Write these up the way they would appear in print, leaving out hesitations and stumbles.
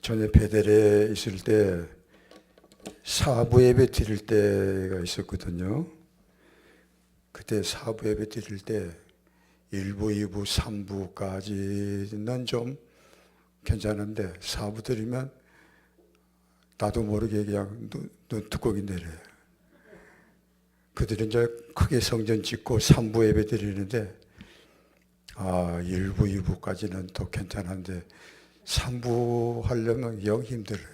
전에 베델에 있을 때 사부 예배 드릴 때가 있었거든요. 그때 사부 예배 드릴 때 1부, 2부, 3부까지는 좀 괜찮은데 4부 드리면 나도 모르게 그냥 눈두꺼기 내려요. 그들은 이제 크게 성전 짓고 3부 예배 드리는데 1부, 2부까지는 더 괜찮은데 3부 하려면 영 힘들어요.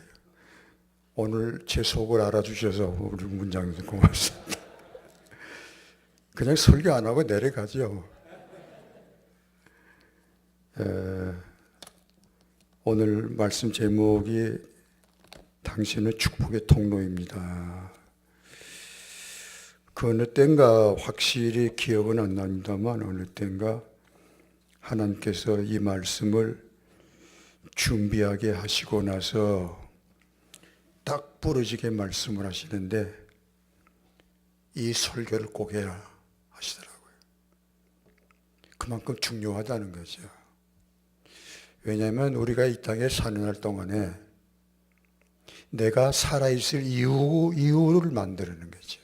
오늘 제 속을 알아주셔서 우리 문장님 고맙습니다. 그냥 설교 안 하고 내려가죠. 오늘 말씀 제목이 당신은 축복의 통로입니다. 그 어느 때인가 확실히 기억은 안 납니다만 어느 때인가 하나님께서 이 말씀을 준비하게 하시고 나서 딱 부러지게 말씀을 하시는데 이 설교를 꼭 해라 하시더라고요. 그만큼 중요하다는 거죠. 왜냐하면 우리가 이 땅에 사는 날 동안에 내가 살아있을 이유를 만드는 거죠.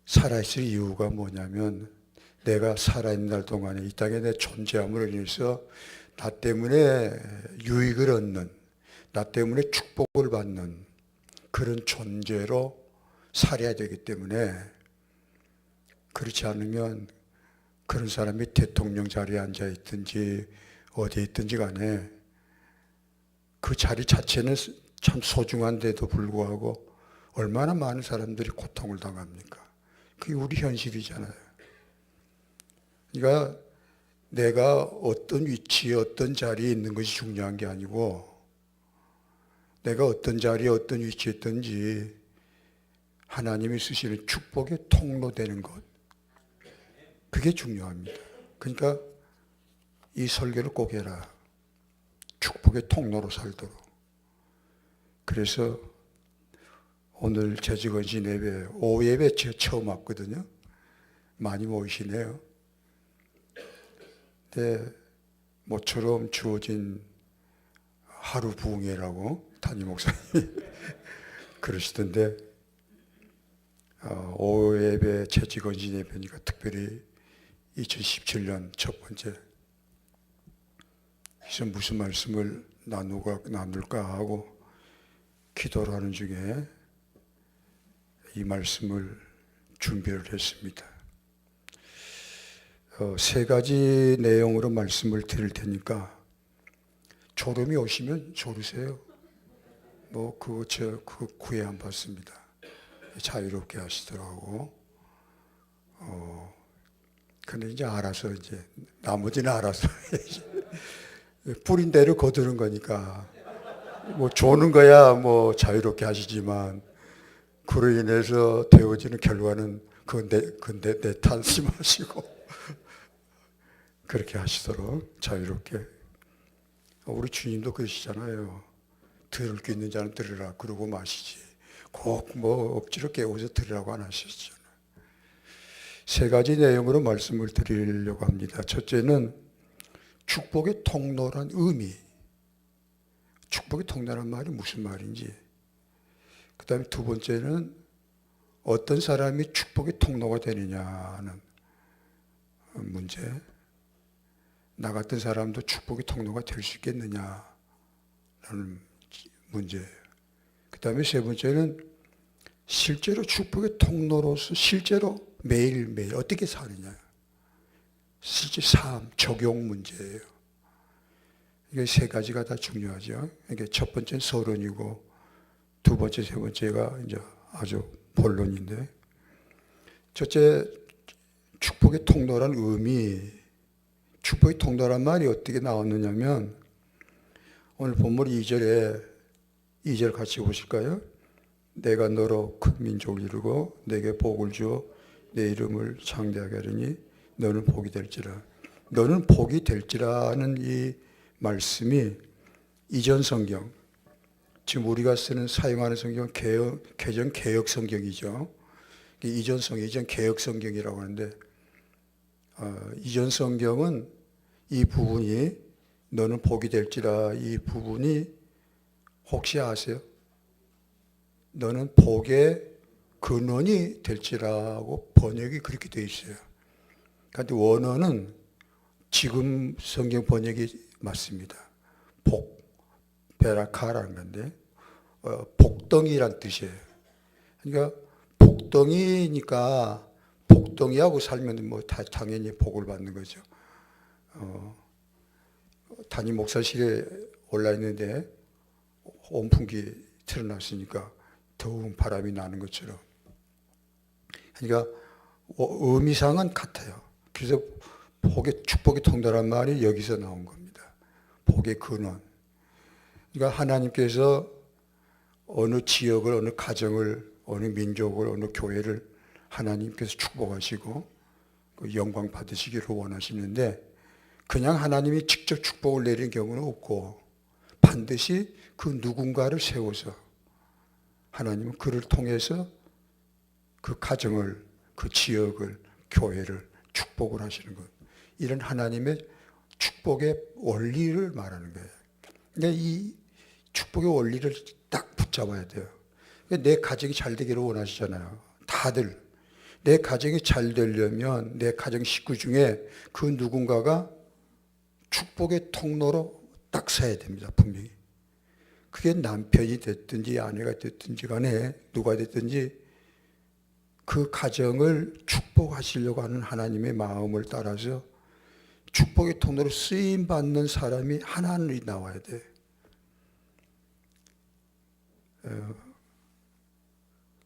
살아있을 이유가 뭐냐면 내가 살아있는 날 동안에 이 땅에 내 존재함으로 인해서 나 때문에 유익을 얻는, 나 때문에 축복을 받는 그런 존재로 살아야 되기 때문에 그렇지 않으면 그런 사람이 대통령 자리에 앉아 있든지 어디에 있든지 간에 그 자리 자체는 참 소중한데도 불구하고 얼마나 많은 사람들이 고통을 당합니까? 그게 우리 현실이잖아요. 그러니까 내가 어떤 위치에 어떤 자리에 있는 것이 중요한 게 아니고 내가 어떤 자리에 어떤 위치에 있든지 하나님이 쓰시는 축복의 통로 되는 것, 그게 중요합니다. 그러니까 이 설교를 꼭 해라. 축복의 통로로 살도록. 그래서 오늘 제주건신 예배, 오후 예배 제가 처음 왔거든요. 많이 모이시네요. 근데 모처럼 주어진 하루 부흥회라고 담임 목사님이 그러시던데 오후 예배 제주건신 예배니까 특별히 2017년 첫 번째 그래서 무슨 말씀을 나눌까 하고 기도를 하는 중에 이 말씀을 준비를 했습니다. 세 가지 내용으로 말씀을 드릴 테니까 졸음이 오시면 졸으세요. 그거 구애 안 받습니다. 자유롭게 하시더라고. 근데 이제 알아서 나머지는 알아서 뿌린 대로 거두는 거니까 조는 거야 자유롭게 하시지만 그로 인해서 되어지는 결과는 그건 내 탓하지 마시고 그렇게 하시도록 자유롭게. 우리 주님도 그러시잖아요. 들을 게 있는 자는 들으라 그러고 마시지 꼭 억지로 깨워서 들으라고 안 하시잖아요. 세 가지 내용으로 말씀을 드리려고 합니다. 첫째는 축복의 통로란 의미. 축복의 통로란 말이 무슨 말인지. 그 다음에 두 번째는 어떤 사람이 축복의 통로가 되느냐는 문제. 나 같은 사람도 축복의 통로가 될 수 있겠느냐라는 문제예요. 그 다음에 세 번째는 실제로 축복의 통로로서 실제로 매일매일 어떻게 사느냐. 실제 삶, 적용 문제예요. 이게 세 가지가 다 중요하죠. 이게 첫 번째는 서론이고 두 번째, 세 번째가 이제 아주 본론인데 첫째, 축복의 통로란 의미. 축복의 통로란 말이 어떻게 나왔느냐면 오늘 본문 2절 같이 보실까요? 내가 너로 큰 민족을 이루고 내게 복을 주어 내 이름을 창대하게 하리니 너는 복이 될지라. 너는 복이 될지라는 이 말씀이 이전 성경, 지금 우리가 사용하는 성경 개정 개역 성경이죠. 이전 개역 성경이라고 하는데 이전 성경은 이 부분이 너는 복이 될지라 이 부분이 혹시 아세요? 너는 복의 근원이 될지라고 번역이 그렇게 되어 있어요. 그런데 원어는 지금 성경 번역이 맞습니다. 복, 베라카라는 건데 복덩이란 뜻이에요. 그러니까 복덩이니까 복덩이하고 살면 뭐 다 당연히 복을 받는 거죠. 담임 목사실에 올라 있는데 온풍기 틀어놨으니까 더운 바람이 나는 것처럼. 그러니까 의미상은 같아요. 그래서 복의 축복의 통로란 말이 여기서 나온 겁니다. 복의 근원. 그러니까 하나님께서 어느 지역을, 어느 가정을, 어느 민족을, 어느 교회를 하나님께서 축복하시고 영광 받으시기를 원하시는데 그냥 하나님이 직접 축복을 내리는 경우는 없고 반드시 그 누군가를 세워서 하나님은 그를 통해서 그 가정을, 그 지역을, 교회를 축복을 하시는 것. 이런 하나님의 축복의 원리를 말하는 거예요. 그러니까 이 축복의 원리를 딱 붙잡아야 돼요. 내 가정이 잘 되기를 원하시잖아요. 다들. 내 가정이 잘 되려면 내 가정 식구 중에 그 누군가가 축복의 통로로 딱 서야 됩니다. 분명히. 그게 남편이 됐든지 아내가 됐든지 간에 누가 됐든지 그 가정을 축복하시려고 하는 하나님의 마음을 따라서 축복의 통로로 쓰임받는 사람이 하나는 나와야 돼.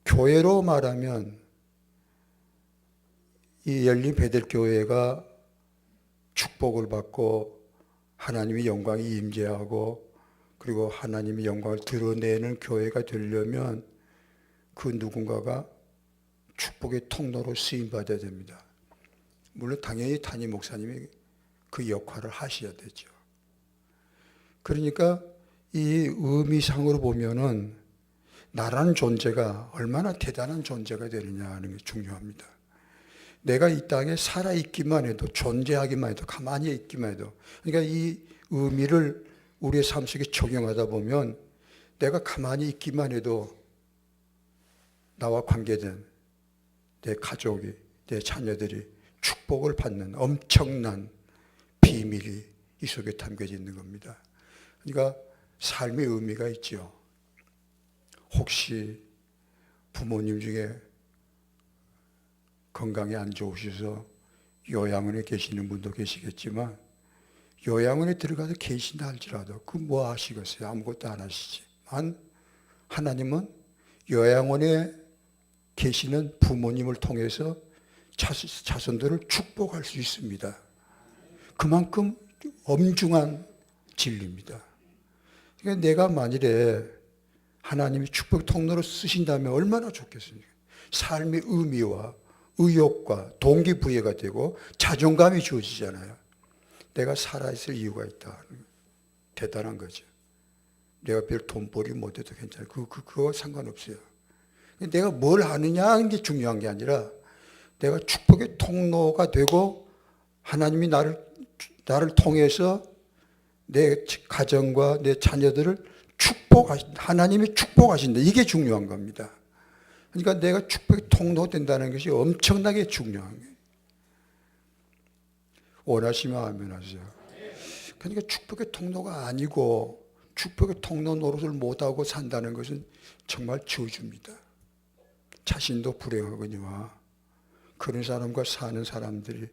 교회로 말하면 이 열린 베델교회가 축복을 받고 하나님의 영광이 임재하고 그리고 하나님의 영광을 드러내는 교회가 되려면 그 누군가가 축복의 통로로 쓰임받아야 됩니다. 물론 당연히 담임 목사님이 그 역할을 하셔야 되죠. 그러니까 이 의미상으로 보면은 나라는 존재가 얼마나 대단한 존재가 되느냐 하는 게 중요합니다. 내가 이 땅에 살아있기만 해도 존재하기만 해도 가만히 있기만 해도 그러니까 이 의미를 우리의 삶 속에 적용하다 보면 내가 가만히 있기만 해도 나와 관계된 내 가족이 내 자녀들이 축복을 받는 엄청난 비밀이 이 속에 담겨져 있는 겁니다. 그러니까 삶의 의미가 있죠. 혹시 부모님 중에 건강이 안 좋으셔서 요양원에 계시는 분도 계시겠지만 요양원에 들어가서 계신다 할지라도 그 뭐 하시겠어요? 아무것도 안 하시지만 하나님은 요양원에 계시는 부모님을 통해서 자손들을 축복할 수 있습니다. 그만큼 엄중한 진리입니다. 그러니까 내가 만일에 하나님이 축복 통로로 쓰신다면 얼마나 좋겠습니까? 삶의 의미와 의욕과 동기부여가 되고 자존감이 주어지잖아요. 내가 살아있을 이유가 있다. 대단한 거죠. 내가 별 돈벌이 못해도 괜찮아요. 그거 상관없어요. 내가 뭘 하느냐 하는 게 중요한 게 아니라 내가 축복의 통로가 되고 하나님이 나를 통해서 내 가정과 내 자녀들을 하나님이 축복하신다. 이게 중요한 겁니다. 그러니까 내가 축복의 통로 된다는 것이 엄청나게 중요한 거예요. 원하시면 아멘 하세요. 그러니까 축복의 통로가 아니고 축복의 통로 노릇을 못하고 산다는 것은 정말 저주입니다. 자신도 불행하거니와 그런 사람과 사는 사람들이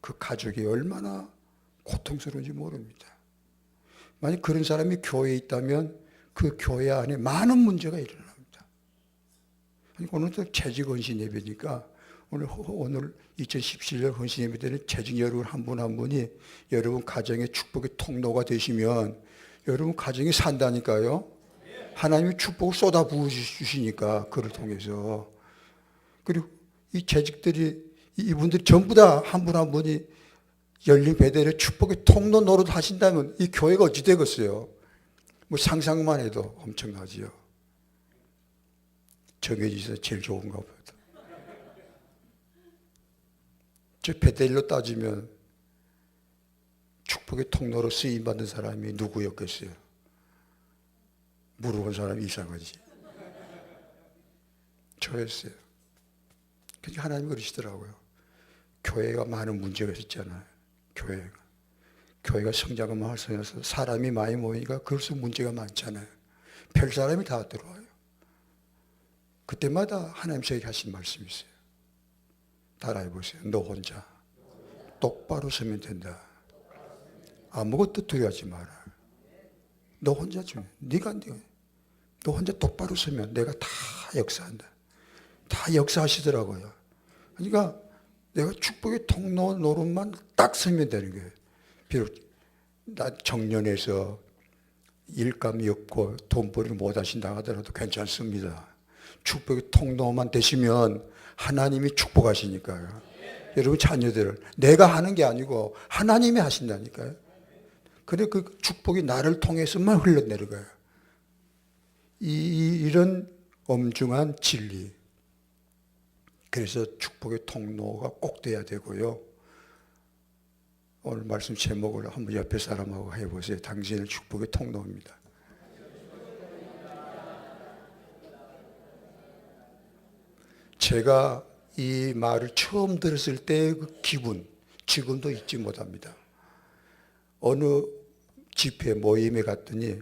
그 가족이 얼마나 고통스러운지 모릅니다. 만약 그런 사람이 교회에 있다면 그 교회 안에 많은 문제가 일어납니다. 오늘도 재직 헌신 예배니까 오늘 2017년 헌신 예배 때는 재직 여러분 한 분 한 분이 여러분 가정의 축복의 통로가 되시면 여러분 가정이 산다니까요. 하나님이 축복을 쏟아 부어 주시니까 그를 통해서. 그리고 이 재직들이 이분들이 전부 다 한 분 한 분이 열린 베델의 축복의 통로 노릇 하신다면 이 교회가 어찌 되겠어요? 뭐 상상만 해도 엄청나지요. 정해지서 제일 좋은가 보다. 저 베델로 따지면 축복의 통로로 쓰임받는 사람이 누구였겠어요? 물어본 사람이 이상하지. 저였어요. 그러니까 하나님이 그러시더라고요. 교회가 많은 문제가 있었잖아요. 교회가 성장하면 활성해서 사람이 많이 모이니까 그래서 문제가 많잖아요. 별 사람이 다 들어와요. 그때마다 하나님 저에게 하신 말씀이 있어요. 따라해 보세요. 너 혼자 똑바로 서면 된다. 아무것도 두려워하지 마라. 너 혼자 너 혼자 똑바로 서면 내가 다 역사한다. 다 역사하시더라고요. 그러니까 내가 축복의 통로 노릇만 딱 서면 되는 거예요. 비록 나 정년에서 일감이 없고 돈벌이를 못 하신다 하더라도 괜찮습니다. 축복의 통로만 되시면 하나님이 축복하시니까요. 여러분 자녀들을 내가 하는 게 아니고 하나님이 하신다니까요. 그래 그 축복이 나를 통해서만 흘러내려가요. 이런 엄중한 진리. 그래서 축복의 통로가 꼭 돼야 되고요. 오늘 말씀 제목을 한번 옆에 사람하고 해보세요. 당신의 축복의 통로입니다. 제가 이 말을 처음 들었을 때의 그 기분, 지금도 잊지 못합니다. 어느 집회 모임에 갔더니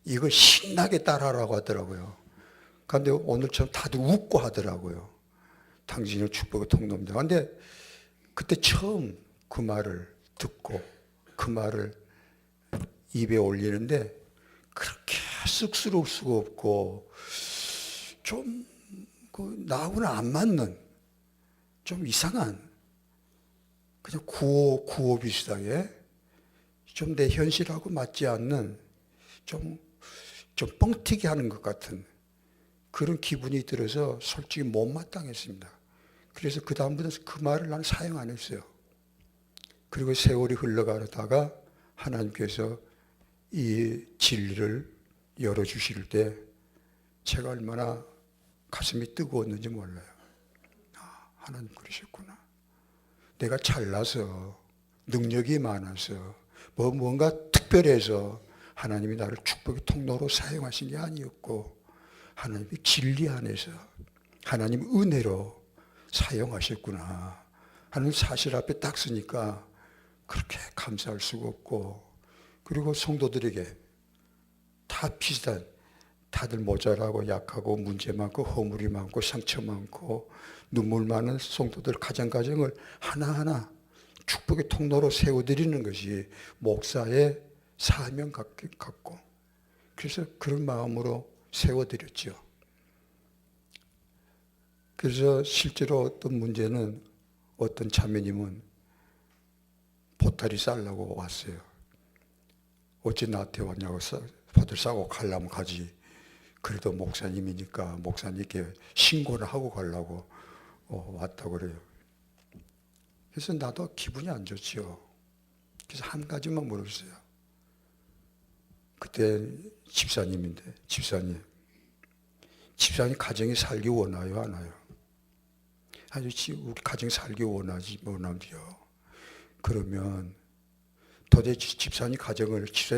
이걸 신나게 따라하라고 하더라고요. 그런데 오늘처럼 다들 웃고 하더라고요. 당신의 축복의 통로입니다. 그런데 그때 처음 그 말을 듣고 그 말을 입에 올리는데 그렇게 쑥스러울 수가 없고 좀 나하고는 안 맞는 좀 이상한 그냥 구호 비슷하게 좀 내 현실하고 맞지 않는 좀 뻥튀기 하는 것 같은 그런 기분이 들어서 솔직히 못마땅했습니다. 그래서 그 다음부터 그 말을 나는 사용 안 했어요. 그리고 세월이 흘러가다가 하나님께서 이 진리를 열어주실 때 제가 얼마나 가슴이 뜨거웠는지 몰라요. 하나님 그러셨구나. 내가 잘나서 능력이 많아서 뭔가 특별해서 하나님이 나를 축복의 통로로 사용하신 게 아니었고 하나님이 진리 안에서 하나님 은혜로 사용하셨구나 하는 사실 앞에 딱 서니까 그렇게 감사할 수가 없고 그리고 성도들에게 다 비슷한 다들 모자라고 약하고 문제 많고 허물이 많고 상처 많고 눈물 많은 성도들 가정을 하나하나 축복의 통로로 세워드리는 것이 목사의 사명 같고 그래서 그런 마음으로 세워드렸죠. 그래서 실제로 어떤 문제는 어떤 자매님은 보따리 싸려고 왔어요. 어찌 나한테 왔냐고 보따리 싸고 가려면 가지. 그래도 목사님이니까 목사님께 신고를 하고 가려고 왔다고 그래요. 그래서 나도 기분이 안 좋죠. 그래서 한 가지만 물었어요. 그때 집사님인데 집사님 가정이 살기 원해요 안 와요? 아니 우리 가정이 살기 원하지요. 그러면 도대체 집사님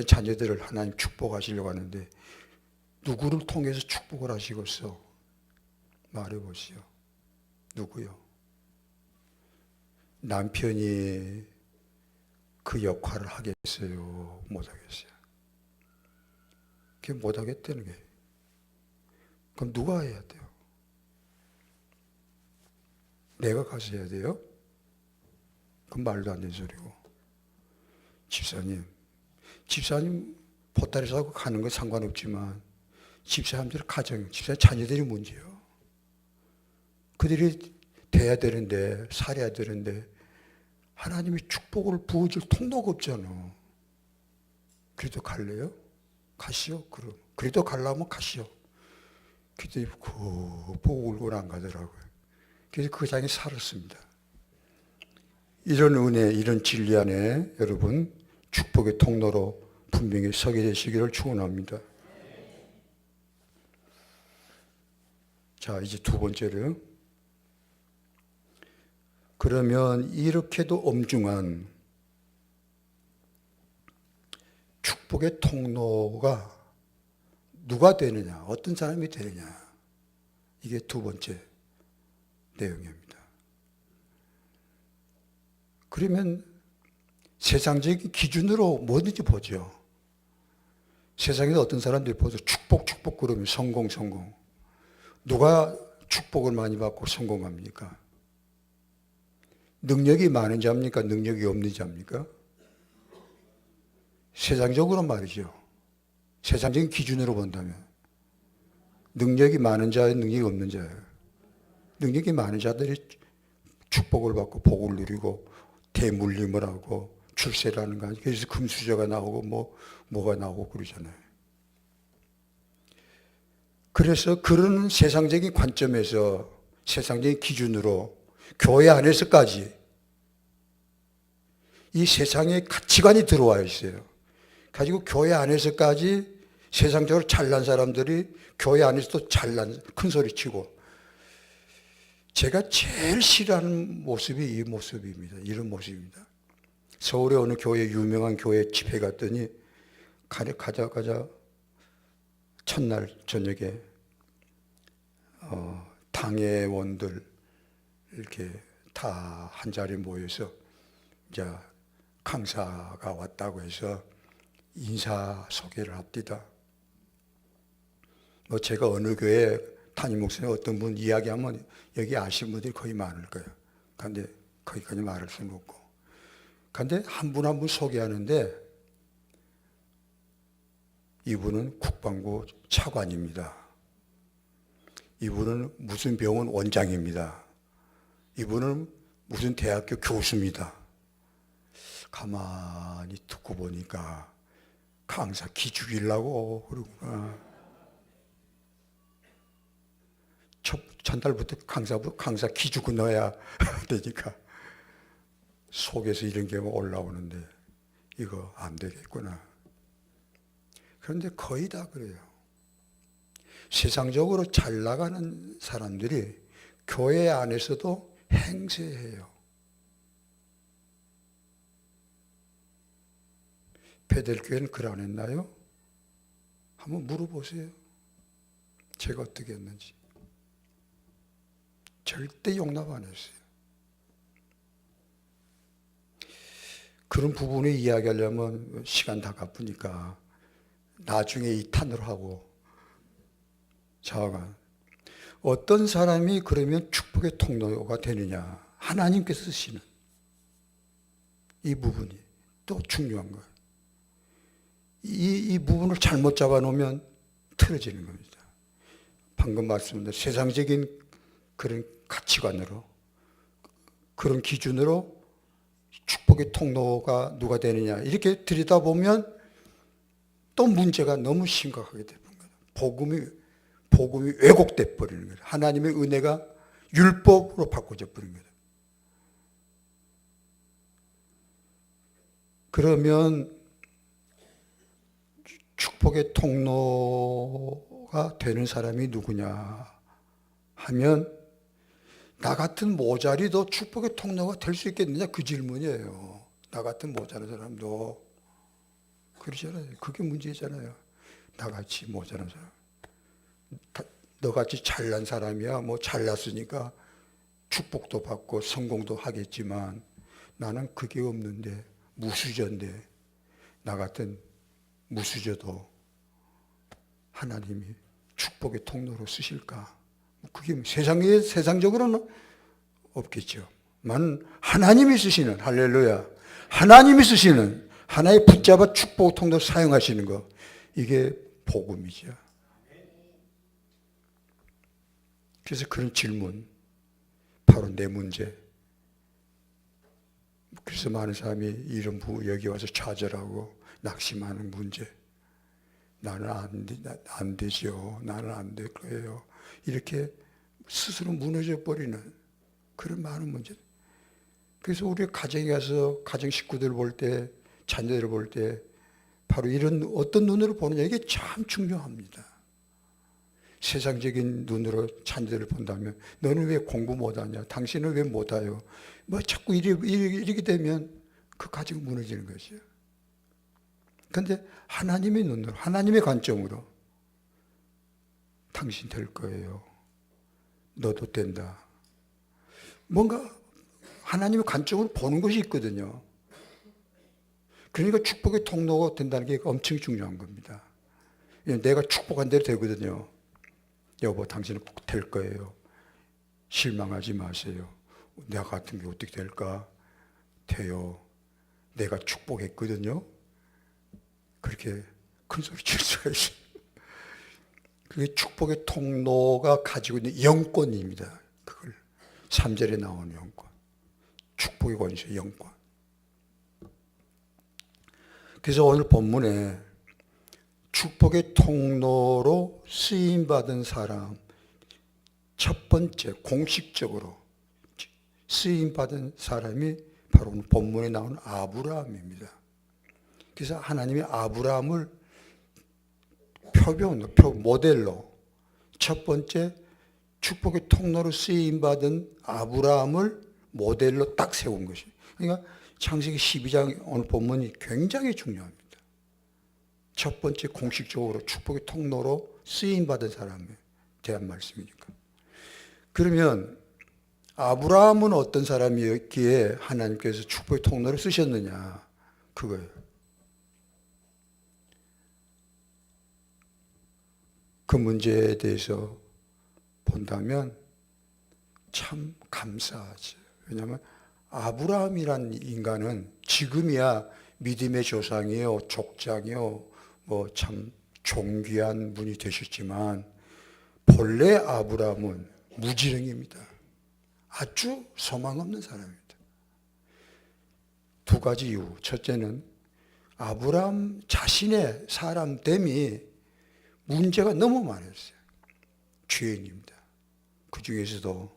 자녀들을 하나님 축복하시려고 하는데 누구를 통해서 축복을 하시겠어? 말해보시오. 누구요? 남편이 그 역할을 하겠어요? 못하겠어요? 그게 못하겠다는 게 그럼 누가 해야 돼요? 내가 가서 해야 돼요? 그건 말도 안 되는 소리고 집사님 보따리 싸고 가는 건 상관없지만 집사람들의 가정, 집사람 자녀들이 문제예요. 그들이 돼야 되는데 살아야 되는데 하나님이 축복을 부어줄 통로가 없잖아. 그래도 갈래요? 가시오. 그럼 그래도 가려면 가시오. 그때 보고 울고는 안 가더라고요. 그래서 그 장에 살았습니다. 이런 은혜, 이런 진리 안에 여러분 축복의 통로로 분명히 서게 되시기를 축원합니다. 자, 이제 두 번째로 그러면 이렇게도 엄중한 축복의 통로가 누가 되느냐, 어떤 사람이 되느냐. 이게 두 번째 내용입니다. 그러면 세상적인 기준으로 뭐든지 보죠. 세상에서 어떤 사람들이 보죠. 축복 그러면 성공. 누가 축복을 많이 받고 성공합니까? 능력이 많은 자입니까? 능력이 없는 자입니까? 세상적으로 말이죠. 세상적인 기준으로 본다면 능력이 많은 자예요, 능력이 없는 자예요. 능력이 많은 자들이 축복을 받고 복을 누리고 대물림을 하고 출세를 하는 거 아니에요. 그래서 금수저가 나오고 뭐가 나오고 그러잖아요. 그래서 그런 세상적인 관점에서 세상적인 기준으로 교회 안에서까지 이 세상의 가치관이 들어와 있어요. 가지고 교회 안에서까지 세상적으로 잘난 사람들이 교회 안에서도 잘난 큰 소리 치고, 제가 제일 싫어하는 모습이 이 모습입니다. 이런 모습입니다. 서울에 어느 교회, 유명한 교회 집회 갔더니 가자 첫날 저녁에 당회원들 이렇게 다 한 자리에 모여서 이제 강사가 왔다고 해서 인사 소개를 합디다. 제가 어느 교회 담임 목사님 어떤 분 이야기하면 여기 아시는 분들이 거의 많을 거예요. 그런데 거기까지 말할 수는 없고. 그런데 한 분 한 분 소개하는데 이분은 국방부 차관입니다. 이분은 무슨 병원 원장입니다. 이분은 무슨 대학교 교수입니다. 가만히 듣고 보니까 강사 기죽이려고 그러구나. 전달부터 강사 기죽고 넣어야 되니까 속에서 이런 게 올라오는데 이거 안 되겠구나. 그런데 거의 다 그래요. 세상적으로 잘 나가는 사람들이 교회 안에서도 행세해요. 베델교회는 글 안 했나요? 한번 물어보세요. 제가 어떻게 했는지. 절대 용납 안 했어요. 그런 부분을 이야기하려면 시간 다 가쁘니까 나중에 2탄으로 하고, 자가 어떤 사람이 그러면 축복의 통로가 되느냐. 하나님께서 쓰시는 이 부분이 또 중요한 거예요. 이 부분을 잘못 잡아놓으면 틀어지는 겁니다. 방금 말씀드린 세상적인 그런 가치관으로, 그런 기준으로 축복의 통로가 누가 되느냐 이렇게 들여다보면 또 문제가 너무 심각하게 되는 거예요. 복음이 왜곡돼 버리는 거예요. 하나님의 은혜가 율법으로 바꿔져 버린 거예요. 그러면 축복의 통로가 되는 사람이 누구냐 하면, 나 같은 모자리도 축복의 통로가 될 수 있겠느냐, 그 질문이에요. 나 같은 모자란 사람도 그러잖아요. 그게 문제잖아요. 나같이 모자란 사람, 너같이 잘난 사람이야 잘났으니까 축복도 받고 성공도 하겠지만 나는 그게 없는데, 무수저인데, 나 같은 무수저도 하나님이 축복의 통로로 쓰실까? 그게 세상적으로는 없겠죠. 만 하나님이 쓰시는, 할렐루야, 하나님이 쓰시는, 하나의 붙잡아 축복 통로 사용하시는 거, 이게 복음이죠. 그래서 그런 질문, 바로 내 문제. 그래서 많은 사람이 이런 여기 와서 좌절하고 낙심하는 문제. 나는 안 되죠. 나는 안 될 거예요. 이렇게 스스로 무너져 버리는 그런 많은 문제. 그래서 우리 가정에 가서 가정 식구들 볼 때, 자녀들을 볼 때 바로 이런 어떤 눈으로 보느냐, 이게 참 중요합니다. 세상적인 눈으로 자녀들을 본다면, 너는 왜 공부 못하냐, 당신은 왜 못해요, 자꾸 이렇게 되면 그 가정이 무너지는 것이에요. 그런데 하나님의 눈으로, 하나님의 관점으로 당신 될 거예요. 너도 된다. 뭔가 하나님의 관점으로 보는 것이 있거든요. 그러니까 축복의 통로가 된다는 게 엄청 중요한 겁니다. 내가 축복한 대로 되거든요. 여보, 당신은 꼭 될 거예요. 실망하지 마세요. 내가 같은 게 어떻게 될까? 돼요. 내가 축복했거든요. 그렇게 큰 소리 칠 수가 있어요. 그게 축복의 통로가 가지고 있는 영권입니다. 그걸 3절에 나오는 영권. 축복의 권세, 영권. 그래서 오늘 본문에 축복의 통로로 쓰임받은 사람, 첫 번째 공식적으로 쓰임받은 사람이 바로 오늘 본문에 나오는 아브라함입니다. 그래서 하나님이 아브라함을 모델로 첫 번째 축복의 통로로 쓰임받은 아브라함을 모델로 딱 세운 것이. 그러니까 창세기 12장 오늘 본문이 굉장히 중요합니다. 첫 번째 공식적으로 축복의 통로로 쓰임받은 사람에 대한 말씀이니까. 그러면 아브라함은 어떤 사람이었기에 하나님께서 축복의 통로를 쓰셨느냐, 그거예요. 그 문제에 대해서 본다면 참 감사하지. 왜냐하면 아브라함이란 인간은 지금이야 믿음의 조상이요, 족장이요, 뭐 참 존귀한 분이 되셨지만 본래 아브라함은 무지랭입니다. 아주 소망 없는 사람입니다. 두 가지 이유. 첫째는 아브라함 자신의 사람됨이 문제가 너무 많았어요. 죄인입니다. 그 중에서도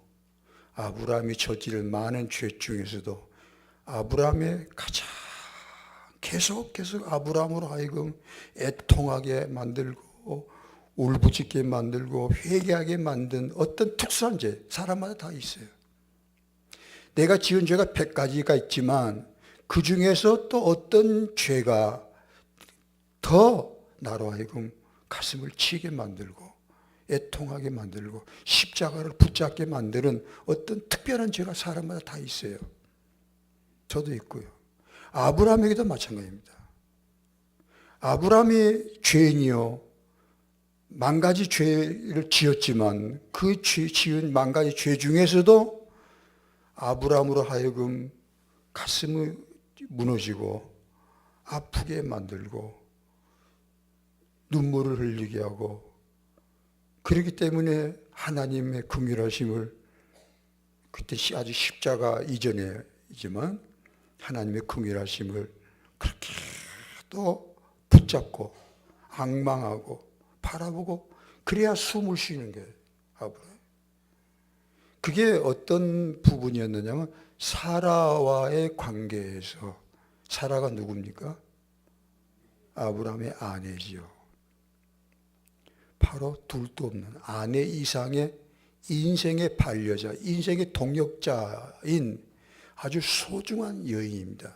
아브라함이 저지른 많은 죄 중에서도 아브라함의 가장 계속 아브라함으로 하여금 애통하게 만들고 울부짖게 만들고 회개하게 만든 어떤 특수한 죄, 사람마다 다 있어요. 내가 지은 죄가 100가지가 있지만 그 중에서 또 어떤 죄가 더 나로 하여금 가슴을 치게 만들고 애통하게 만들고 십자가를 붙잡게 만드는 어떤 특별한 죄가 사람마다 다 있어요. 저도 있고요. 아브라함에게도 마찬가지입니다. 아브라함이 죄인이요, 만 가지 죄를 지었지만 그 지은 만 가지 죄 중에서도 아브라함으로 하여금 가슴이 무너지고 아프게 만들고 눈물을 흘리게 하고, 그렇기 때문에 하나님의 긍휼하심을 그때 아주 십자가 이전이지만 하나님의 긍휼하심을 그렇게 또 붙잡고 앙망하고 바라보고 그래야 숨을 쉬는 게 아브라함. 그게 어떤 부분이었느냐면 사라와의 관계에서, 사라가 누굽니까? 아브라함의 아내지요. 바로 둘도 없는 아내 이상의 인생의 반려자, 인생의 동역자인 아주 소중한 여인입니다.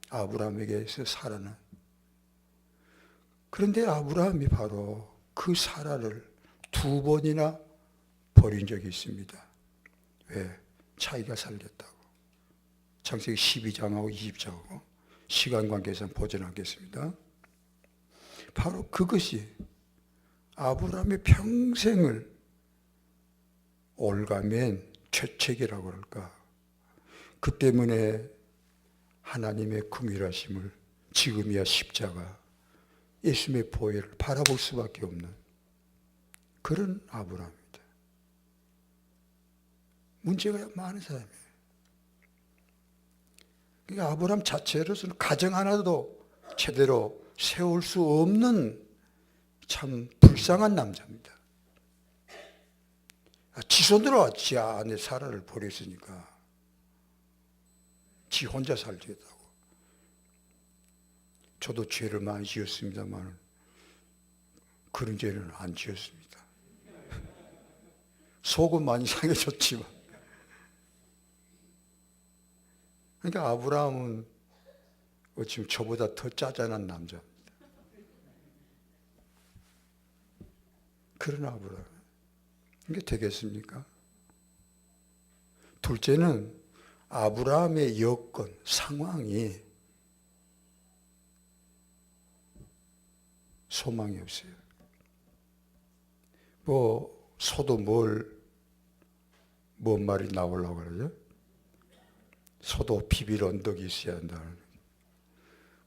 아브라함에게서 사라는. 그런데 아브라함이 바로 그 사라를 2번이나 버린 적이 있습니다. 왜? 자기가 살겠다고. 창세기 12장하고 20장하고 시간 관계상 보지 않겠습니다. 바로 그것이 아브라함의 평생을 올가맨 죄책이라고 그럴까. 그 때문에 하나님의 긍휼하심을 지금이야 십자가, 예수님의 보혈을 바라볼 수밖에 없는 그런 아브라함입니다. 문제가 많은 사람이에요. 그러니까 아브라함 자체로서는 가정 하나도 제대로 세울 수 없는 참 불쌍한 남자입니다. 지 손으로 지 아내 사라를 버렸으니까 지 혼자 살겠다고. 저도 죄를 많이 지었습니다만 그런 죄는 안 지었습니다. 속은 많이 상해졌지만. 그러니까 아브라함은 지금 저보다 더 짜잔한 남자입니다. 그런 아브라함. 이게 되겠습니까? 둘째는 아브라함의 여건, 상황이 소망이 없어요. 소도 뭔 말이 나오려고 그러죠? 소도 비빌 언덕이 있어야 한다.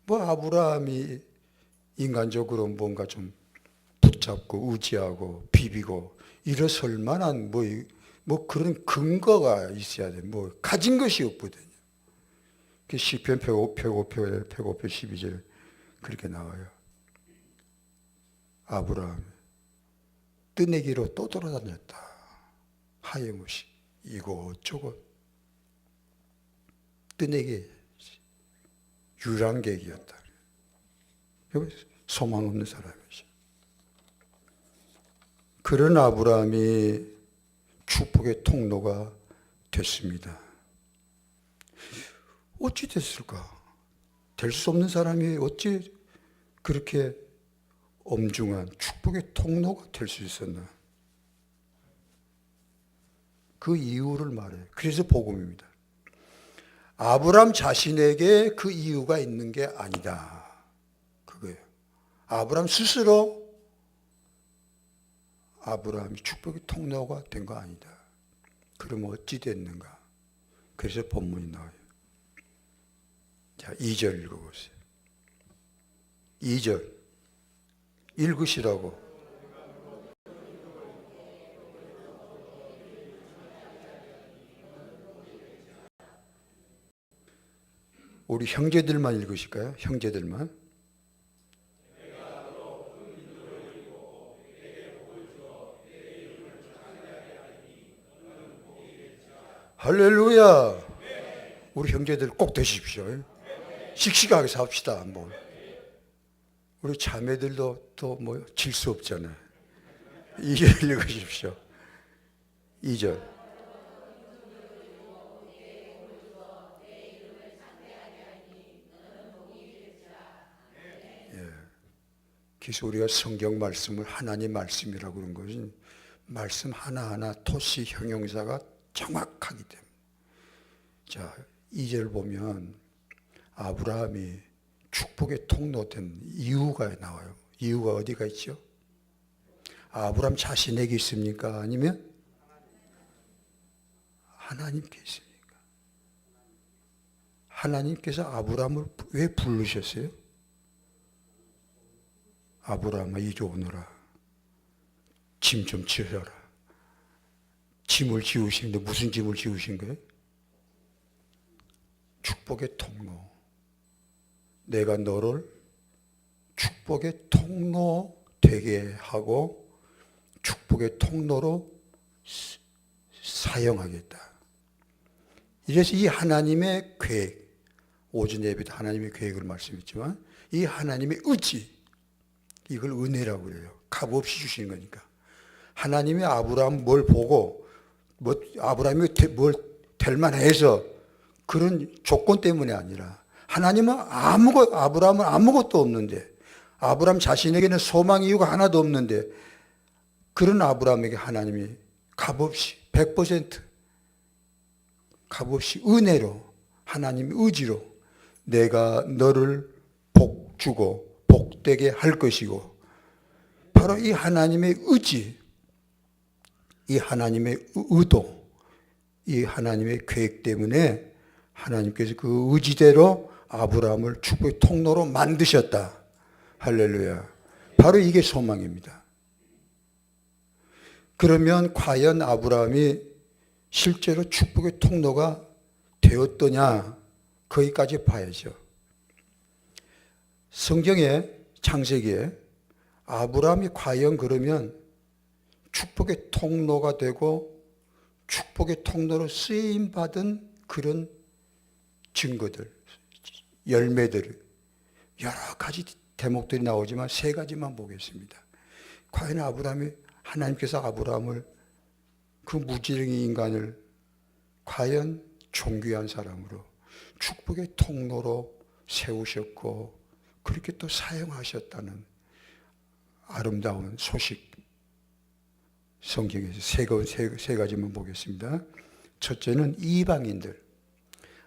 아브라함이 인간적으로 뭔가 좀 붙잡고 의지하고 비비고 일어설 만한 그런 근거가 있어야 돼. 가진 것이 없거든요. 시편 105편 12절 그렇게 나와요. 아브라함 뜨내기로 또 돌아다녔다. 하염없이 이곳저곳 뜨내기 유랑객이었다. 소망 없는 사람이죠. 그런 아브라함이 축복의 통로가 됐습니다. 어찌 됐을까? 될 수 없는 사람이 어찌 그렇게 엄중한 축복의 통로가 될 수 있었나? 그 이유를 말해요. 그래서 복음입니다. 아브라함 자신에게 그 이유가 있는 게 아니다. 그거예요. 아브라함 스스로 아브라함이 축복의 통로가 된 거 아니다. 그러면 어찌 됐는가? 그래서 본문이 나와요. 자, 2절 읽어보세요. 2절 읽으시라고. 우리 형제들만 읽으실까요? 형제들만. 할렐루야. 우리 형제들 꼭 되십시오. 씩씩하게 삽시다. 우리 자매들도 또 질 수 없잖아요. 2절 읽으십시오. 2절. 그래서 우리가 성경 말씀을 하나님 말씀이라고 그런 것은 말씀 하나하나 토시 형용사가 정확하기 때문에. 자, 2절 보면 아브라함이 축복의 통로 된 이유가 나와요. 이유가 어디가 있죠? 아브라함 자신에게 있습니까? 아니면 하나님께 있습니까? 하나님께서 아브라함을 왜 부르셨어요? 아브라함아 이리 오너라. 짐 좀 지어라. 짐을 지우시는데 무슨 짐을 지우신 거예요? 축복의 통로. 내가 너를 축복의 통로 되게 하고 축복의 통로로 사용하겠다. 이래서 이 하나님의 계획, 오전 예배도 하나님의 계획을 말씀했지만 이 하나님의 의지, 이걸 은혜라고 그래요. 값없이 주시는 거니까. 하나님이 아브라함 뭘 보고 아브라함이 뭘 될 만해서 그런 조건 때문이 아니라 하나님은 아브라함은 아무것도 없는데 아브라함 자신에게는 소망 이유가 하나도 없는데 그런 아브라함에게 하나님이 값없이 100% 값없이 은혜로 하나님의 의지로 내가 너를 복 주고 복되게 할 것이고 바로 이 하나님의 의지, 이 하나님의 의도, 이 하나님의 계획 때문에 하나님께서 그 의지대로 아브라함을 축복의 통로로 만드셨다. 할렐루야. 바로 이게 소망입니다. 그러면 과연 아브라함이 실제로 축복의 통로가 되었더냐? 거기까지 봐야죠. 성경의 창세기에 아브라함이 과연 그러면 축복의 통로가 되고 축복의 통로로 쓰임받은 그런 증거들, 열매들, 여러 가지 대목들이 나오지만 세 가지만 보겠습니다. 과연 하나님께서 아브라함을 그 무지랭이 인간을 과연 존귀한 사람으로 축복의 통로로 세우셨고 그렇게 또 사용하셨다는 아름다운 소식, 성경에서 세 가지만 보겠습니다. 첫째는 이방인들.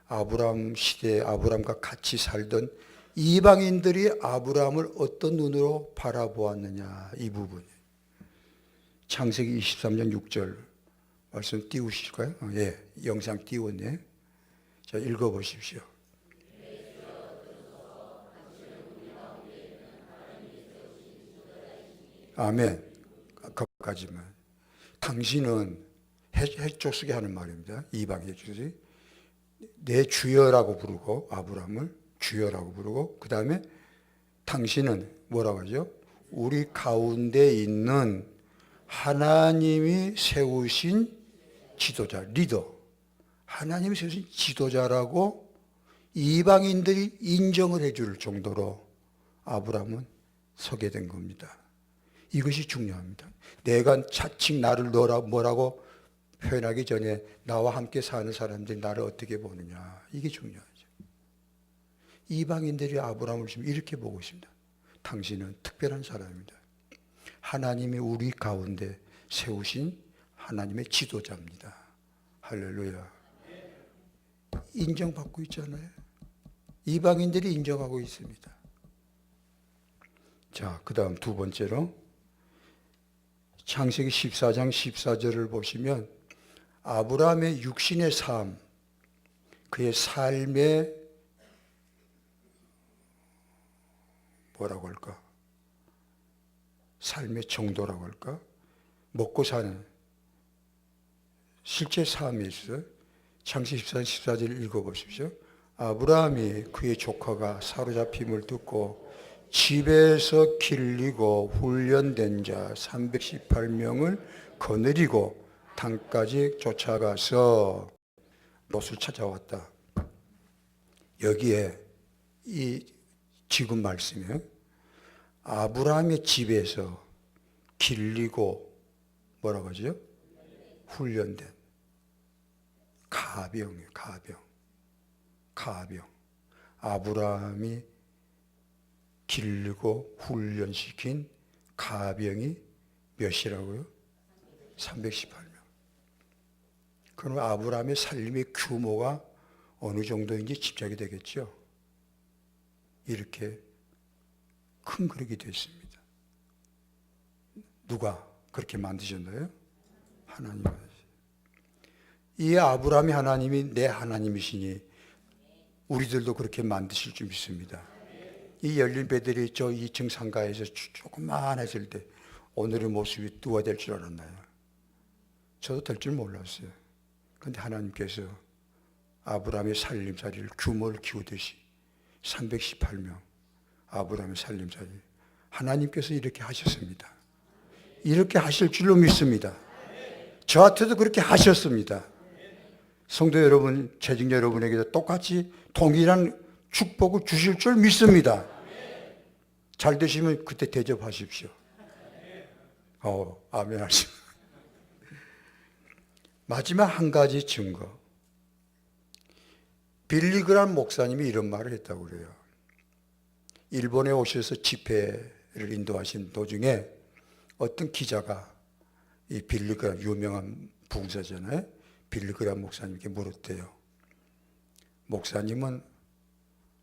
아브라함 시대에 아브라함과 같이 살던 이방인들이 아브라함을 어떤 눈으로 바라보았느냐, 이 부분. 창세기 23장 6절 말씀 띄우실까요? 예, 영상 띄웠네. 자, 읽어보십시오. 아멘. 거기까지만. 당신은 해쪽 쓰게 하는 말입니다. 이방의 주지. 내 주여라고 부르고, 아브라함을 주여라고 부르고, 그 다음에 당신은 뭐라고 하죠? 우리 가운데 있는 하나님이 세우신 지도자, 리더. 하나님이 세우신 지도자라고 이방인들이 인정을 해줄 정도로 아브라함은 서게 된 겁니다. 이것이 중요합니다. 내가 자칭 나를 뭐라고 표현하기 전에 나와 함께 사는 사람들이 나를 어떻게 보느냐, 이게 중요하죠. 이방인들이 아브라함을 지금 이렇게 보고 있습니다. 당신은 특별한 사람입니다. 하나님이 우리 가운데 세우신 하나님의 지도자입니다. 할렐루야. 인정받고 있잖아요. 이방인들이 인정하고 있습니다. 자, 그 다음 두 번째로 창세기 14장 14절을 보시면 아브라함의 육신의 삶, 그의 삶의 뭐라고 할까? 삶의 정도라고 할까? 먹고 사는 실제 삶이 있어요. 창세기 14장 14절 읽어보십시오. 아브라함이 그의 조카가 사로잡힘을 듣고 집에서 길리고 훈련된 자 318명을 거느리고 땅까지 쫓아가서 롯을 찾아왔다. 여기에 이 지금 말씀에 아브라함의 집에서 길리고 뭐라고 하죠? 훈련된 가병이에요. 가병. 아브라함이 길르고 훈련시킨 가병이 몇이라고요? 318명. 그럼 아브라함의 살림의 규모가 어느 정도인지 짐작이 되겠죠? 이렇게 큰 그릇이 됐습니다. 누가 그렇게 만드셨나요? 하나님. 이 아브라함이 하나님이 내 하나님이시니 우리들도 그렇게 만드실 줄 믿습니다. 이 열린 배들이 저 2층 상가에서 조금만했을 때 오늘의 모습이 누가 될 줄 알았나요? 저도 될 줄 몰랐어요. 그런데 하나님께서 아브라함의 살림살이를 규모를 키우듯이 318명 아브라함의 살림살이 하나님께서 이렇게 하셨습니다. 이렇게 하실 줄로 믿습니다. 저한테도 그렇게 하셨습니다. 성도 여러분, 재직 여러분에게도 똑같이 동일한 축복을 주실 줄 믿습니다. 잘 되시면 그때 대접하십시오. 아멘 하시고. 마지막 한 가지 증거. 빌리그람 목사님이 이런 말을 했다고 그래요. 일본에 오셔서 집회를 인도하신 도중에 어떤 기자가 이 빌리그람 유명한 부흥사잖아요. 빌리그람 목사님께 물었대요. 목사님은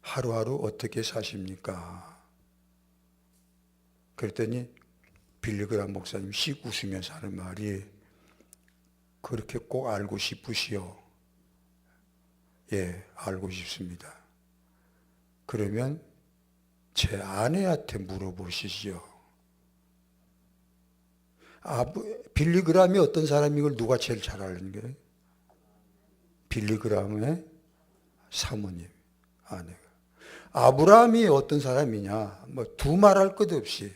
하루하루 어떻게 사십니까? 그랬더니 빌리그람 목사님이 씩 웃으면서 하는 말이 그렇게 꼭 알고 싶으시오. 예, 알고 싶습니다. 그러면 제 아내한테 물어보시죠. 빌리그람이 어떤 사람인 걸 누가 제일 잘 아는 거예요? 빌리그람의 사모님, 아내가. 아브라함이 어떤 사람이냐? 뭐 두말할 것 없이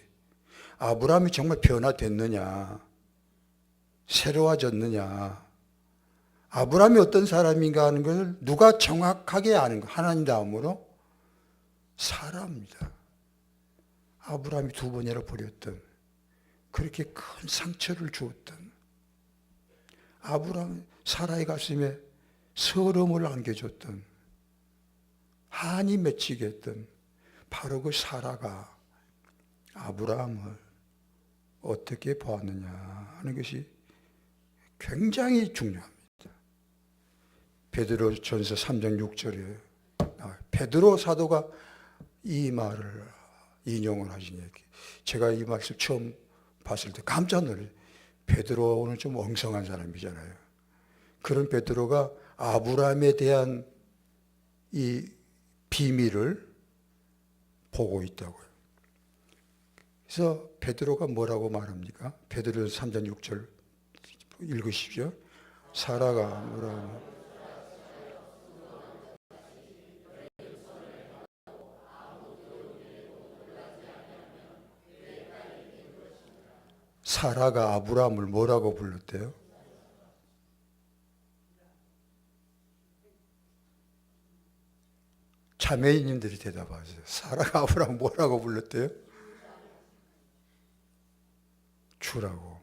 아브라함이 정말 변화됐느냐? 새로워졌느냐? 아브라함이 어떤 사람인가 하는 것을 누가 정확하게 아는 거? 하나님 다음으로 사라입니다. 아브라함이 두 번이나 버렸던 그렇게 큰 상처를 주었던 아브라함 사라의 가슴에 서름을 안겨줬던 한이 맺히게 했던 바로 그 사라가 아브라함을 어떻게 보았느냐 하는 것이 굉장히 중요합니다. 베드로전서 3장 6절에 베드로 사도가 이 말을 인용을 하시니 제가 이 말씀 처음 봤을 때 깜짝 놀랐어요. 베드로는 좀 엉성한 사람이잖아요. 그런 베드로가 아브라함에 대한 이 비밀을 보고 있다고요. 그래서 베드로가 뭐라고 말합니까? 베드로 3장 6절 읽으십시오. 사라가 뭐라고 사라가 아브라함을 뭐라고 불렀대요? 자매님들이 대답하세요. 사라가 아브라함 뭐라고 불렀대요? 주라고.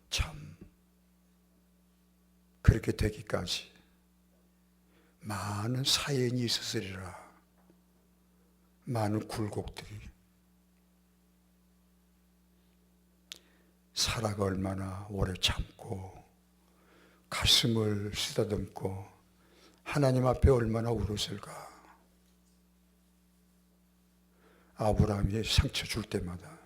참 그렇게 되기까지 많은 사연이 있었으리라. 많은 굴곡들이. 사라가 얼마나 오래 참고 가슴을 쓰다듬고 하나님 앞에 얼마나 울었을까. 아브라함이 상처 줄 때마다.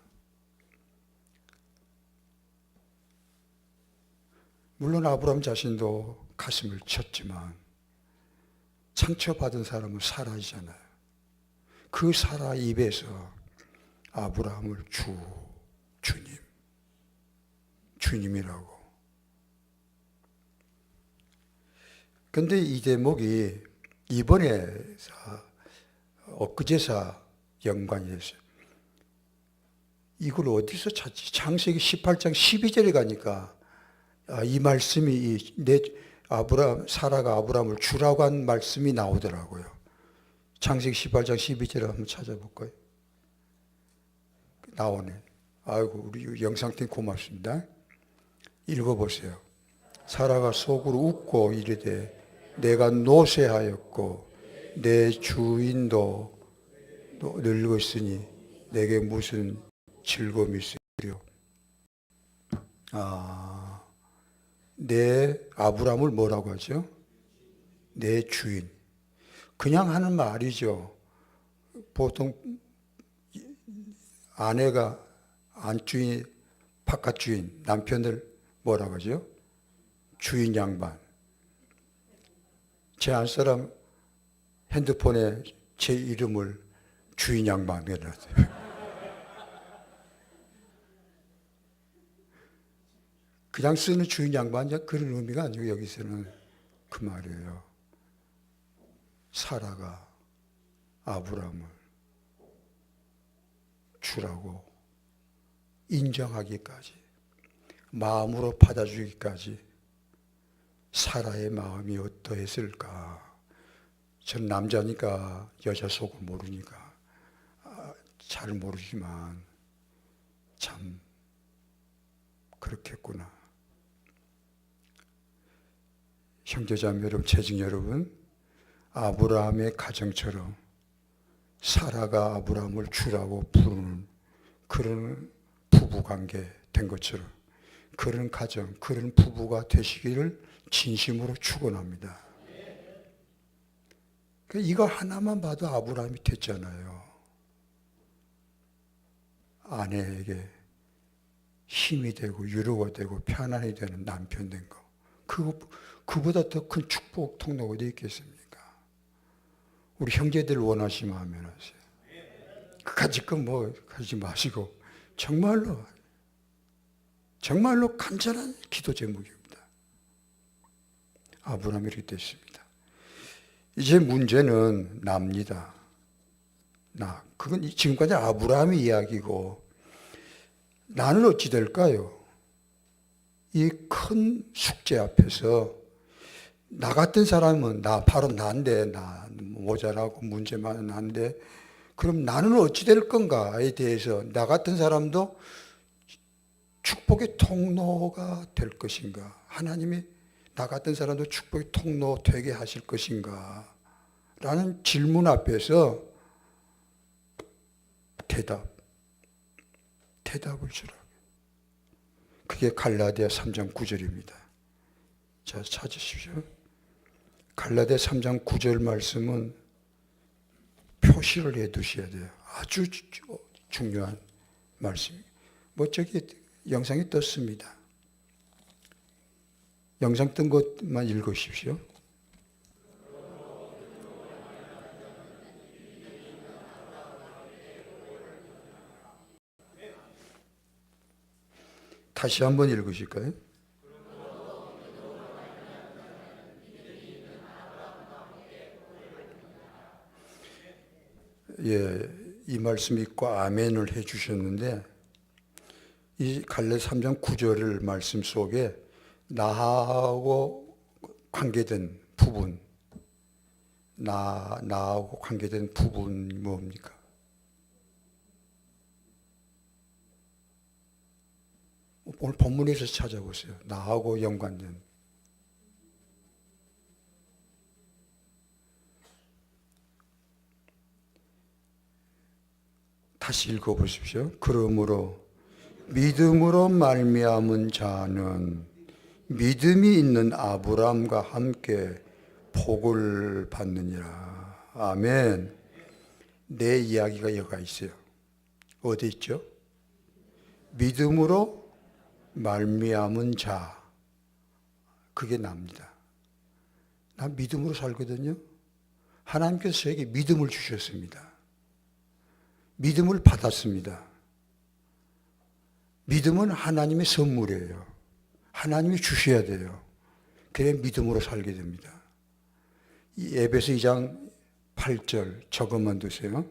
물론 아브라함 자신도 가슴을 쳤지만 상처받은 사람은 사라이잖아요. 그 사라 입에서 아브라함을 주님이라고. 근데 이 대목이 이번에 엊그제사 연관이 됐어요. 이걸 어디서 찾지? 창세기 18장 12절에 가니까 이 말씀이 사라가 아브라함을 주라고 한 말씀이 나오더라고요. 창세기 18장 12절을 한번 찾아볼까요? 나오네. 아이고, 우리 영상팀 고맙습니다. 읽어보세요. 사라가 속으로 웃고 이르되 내가 노쇠하였고 내 주인도 늙었으니 내게 무슨 즐거움이 있으리요. 내 아브라함을 뭐라고 하죠? 내 주인. 그냥 하는 말이죠. 보통 아내가 안주인, 바깥 주인, 남편을 뭐라고 하죠? 주인 양반. 제 안사람 핸드폰에 제 이름을 주인 양반 해놨어요. 그냥 쓰는 주인 양반 그런 의미가 아니고 여기서는 그 말이에요. 사라가 아브라함을 주라고 인정하기까지, 마음으로 받아주기까지 사라의 마음이 어떠했을까? 전 남자니까 여자 속을 모르니까 잘 모르지만 참 그렇겠구나. 형제자매 여러분, 재직 여러분, 아브라함의 가정처럼 사라가 아브라함을 주라고 부르는 그런 부부관계 된 것처럼 그런 가정, 그런 부부가 되시기를 진심으로 축원합니다. 이거 하나만 봐도 아브라함이 됐잖아요. 아내에게 힘이 되고 위로가 되고 편안이 되는 남편 된 거. 그보다 더 큰 축복 통로가 어디 있겠습니까? 우리 형제들 원하시면 하면 하세요. 그까짓 거 뭐 하지 마시고 정말로 간절한 기도 제목입니다. 아브라함이 이렇게 됐습니다. 이제 문제는 납니다. 그건 지금까지 아브라함의 이야기고 나는 어찌 될까요? 이 큰 숙제 앞에서 나 같은 사람은 바로 나인데, 나 모자라고 문제 많은 나인데, 그럼 나는 어찌 될 건가에 대해서 나 같은 사람도 축복의 통로가 될 것인가? 하나님이 나 같은 사람도 축복의 통로 되게 하실 것인가? 라는 질문 앞에서 대답을 주라. 그게 갈라디아 3장 9절입니다. 자, 찾으십시오. 갈라디아 3장 9절 말씀은 표시를 해 두셔야 돼요. 아주 중요한 말씀이에요. 저기 영상이 떴습니다. 영상 뜬 것만 읽으십시오. 다시 한번 읽으실까요? 예, 이 말씀 읽고 아멘을 해 주셨는데, 이 갈라디아 3장 9절 말씀 속에 나하고 관계된 부분, 나하고 관계된 부분이 뭡니까? 오늘 본문에서 찾아보세요. 나하고 연관된. 다시 읽어보십시오. 그러므로 믿음으로 말미암은 자는 믿음이 있는 아브라함과 함께 복을 받느니라. 아멘. 내 이야기가 여기가 있어요. 어디 있죠? 믿음으로 말미암은 자. 그게 납니다. 난 믿음으로 살거든요. 하나님께서 저에게 믿음을 주셨습니다. 믿음을 받았습니다. 믿음은 하나님의 선물이에요. 하나님이 주셔야 돼요. 그래 믿음으로 살게 됩니다. 이 에베소 2장 8절 저것만 두세요.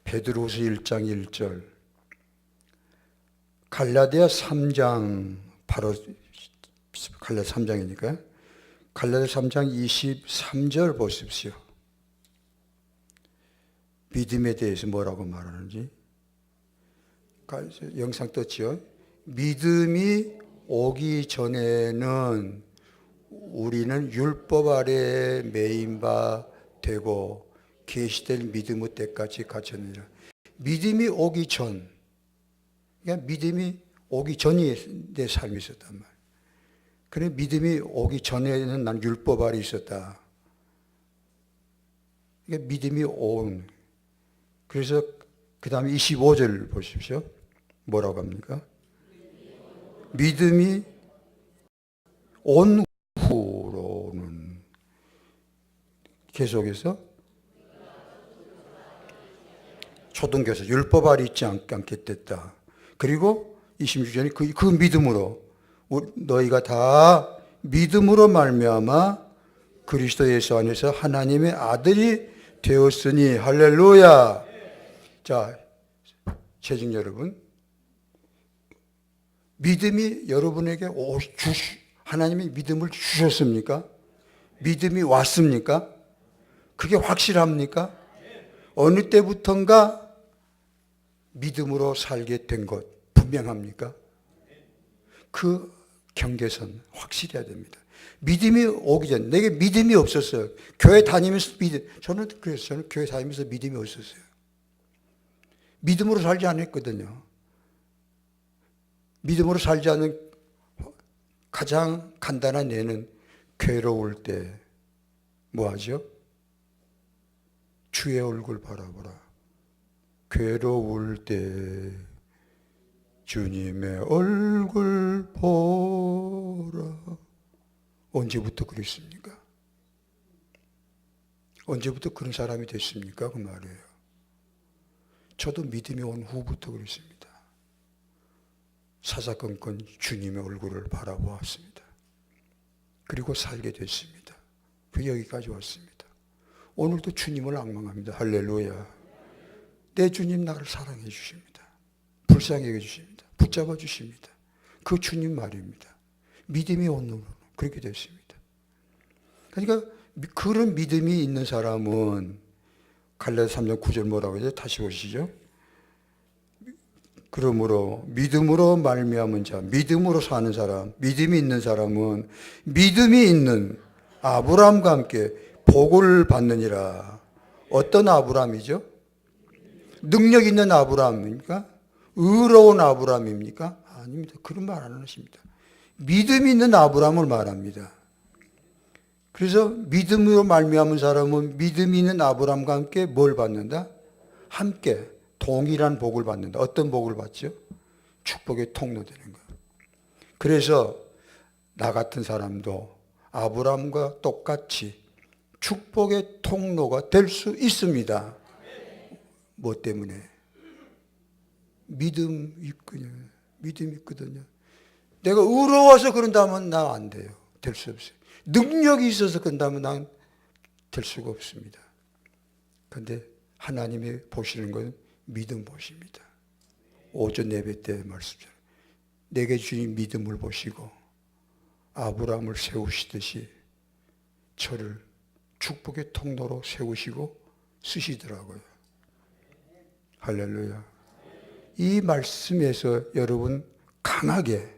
베드로후서 1장 1절, 갈라디아 3장, 바로 갈라디아 3장이니까 갈라디아 3장 23절 보십시오. 믿음에 대해서 뭐라고 말하는지. 영상 떴지요. 믿음이 오기 전에는 우리는 율법 아래 매인 바 되고 계시될 믿음의 때까지 갇혔느니라. 믿음이 오기 전, 그러니까 믿음이 오기 전이 내 삶이 있었단 말이에요. 그래 믿음이 오기 전에는 난 율법 아래 있었다. 그러니까 믿음이 온. 그래서 그 다음에 25절 보십시오. 뭐라고 합니까? 믿음이 온 후로는 계속해서 초등교사 율법 아래 있지 않게 됐다. 그리고 26절에 그 믿음으로 너희가 다 믿음으로 말미암아 그리스도 예수 안에서 하나님의 아들이 되었으니 할렐루야. 자, 재직 여러분, 믿음이 여러분에게 하나님이 믿음을 주셨습니까? 믿음이 왔습니까? 그게 확실합니까? 어느 때부턴가 믿음으로 살게 된 것 분명합니까? 그 경계선 확실해야 됩니다. 믿음이 오기 전, 내게 믿음이 없었어요. 교회 다니면서 저는 교회 다니면서 믿음이 없었어요. 믿음으로 살지 않았거든요. 믿음으로 살지 않은 가장 간단한 예는 괴로울 때 뭐 하죠? 주의 얼굴 바라보라. 괴로울 때 주님의 얼굴 보라. 언제부터 그랬습니까? 언제부터 그런 사람이 됐습니까? 그 말이에요. 저도 믿음이 온 후부터 그랬습니다. 사사건건 주님의 얼굴을 바라보았습니다. 그리고 살게 됐습니다. 그 여기까지 왔습니다. 오늘도 주님을 앙망합니다. 할렐루야. 내 주님 나를 사랑해 주십니다. 불쌍히 해 주십니다. 붙잡아 주십니다. 그 주님 말입니다. 믿음이 오는 그렇게 됐습니다. 그러니까 그런 믿음이 있는 사람은 갈라디아 3장 9절 뭐라고 해요? 다시 보시죠. 그러므로 믿음으로 말미암은 자, 믿음으로 사는 사람, 믿음이 있는 사람은 믿음이 있는 아브라함과 함께 복을 받느니라. 어떤 아브라함이죠? 능력 있는 아브라함입니까? 의로운 아브라함입니까? 아닙니다. 그런 말 안 하십니다. 믿음이 있는 아브라함을 말합니다. 그래서 믿음으로 말미암은 사람은 믿음이 있는 아브라함과 함께 뭘 받는다? 함께 동일한 복을 받는다. 어떤 복을 받죠? 축복의 통로 되는 거예요. 그래서 나 같은 사람도 아브라함과 똑같이 축복의 통로가 될 수 있습니다. 뭐 때문에? 믿음 있거든요. 믿음 있거든요. 내가 의로워서 그런다면 나 안 돼요. 될 수 없어요. 능력이 있어서 그런다면 난 될 수가 없습니다. 그런데 하나님이 보시는 건 믿음 보십니다. 오전 예배 때 말씀처럼 내게 주신 믿음을 보시고 아브라함을 세우시듯이 저를 축복의 통로로 세우시고 쓰시더라고요. 할렐루야. 이 말씀에서 여러분 강하게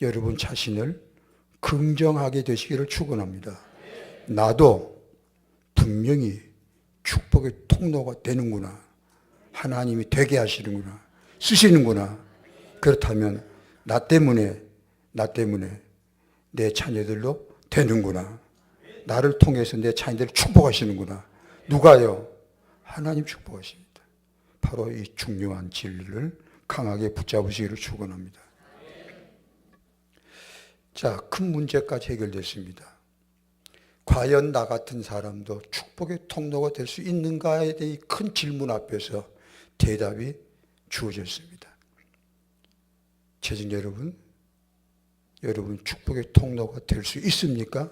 여러분 자신을 긍정하게 되시기를 축원합니다. 나도 분명히 축복의 통로가 되는구나. 하나님이 되게 하시는구나. 쓰시는구나. 그렇다면 나 때문에 내 자녀들도 되는구나. 나를 통해서 내 자녀들을 축복하시는구나. 누가요? 하나님 축복하십니다. 바로 이 중요한 진리를 강하게 붙잡으시기를 축원합니다. 자, 큰 문제까지 해결됐습니다. 과연 나 같은 사람도 축복의 통로가 될 수 있는가에 대한 큰 질문 앞에서 대답이 주어졌습니다. 재정 여러분 축복의 통로가 될 수 있습니까?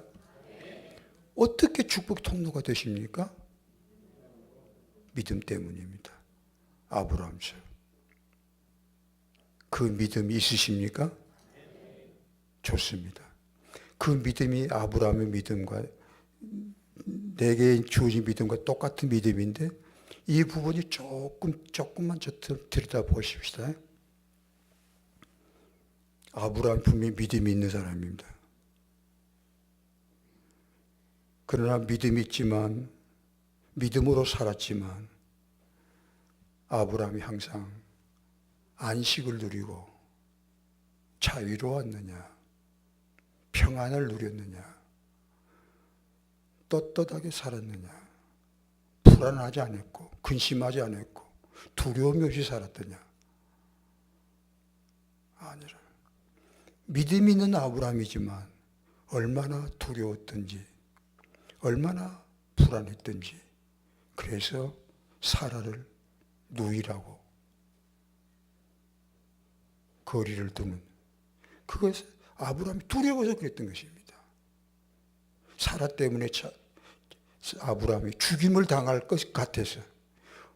어떻게 축복 통로가 되십니까? 믿음 때문입니다. 아브라함처럼. 그 믿음이 있으십니까? 좋습니다. 그 믿음이 아브라함의 믿음과 내게 주어진 믿음과 똑같은 믿음인데 이 부분이 조금만 들여다보십시다. 아브라함 분명히 믿음이 있는 사람입니다. 그러나 믿음이 있지만 믿음으로 살았지만 아브라함이 항상 안식을 누리고 자유로웠느냐, 평안을 누렸느냐, 떳떳하게 살았느냐, 불안하지 않았고 근심하지 않았고 두려움이 없이 살았더냐? 아니라 믿음이 있는 아브라함이지만 얼마나 두려웠던지 얼마나 불안했던지 그래서 사라를 누이라고 거리를 두는 그것을 아브라함이 두려워서 그랬던 것입니다. 사라 때문에 아브라함이 죽임을 당할 것 같아서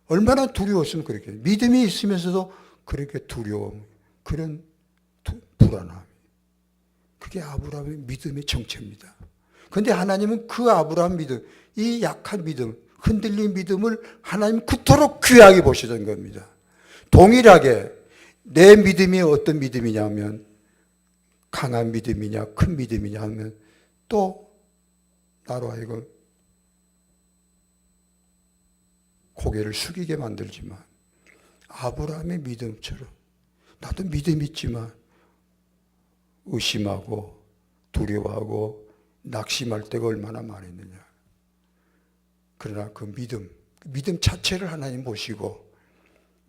얼마나 두려웠으면 그렇게 믿음이 있으면서도 그렇게 두려움 그런 불안함 그게 아브라함의 믿음의 정체입니다. 그런데 하나님은 그 아브라함 믿음 이 약한 믿음 흔들린 믿음을 하나님 그토록 귀하게 보시던 겁니다. 동일하게 내 믿음이 어떤 믿음이냐면 강한 믿음이냐 큰 믿음이냐 하면 또 나로 하여금 고개를 숙이게 만들지만 아브라함의 믿음처럼 나도 믿음 있지만 의심하고 두려워하고 낙심할 때가 얼마나 많았느냐. 그러나 그 믿음 자체를 하나님 보시고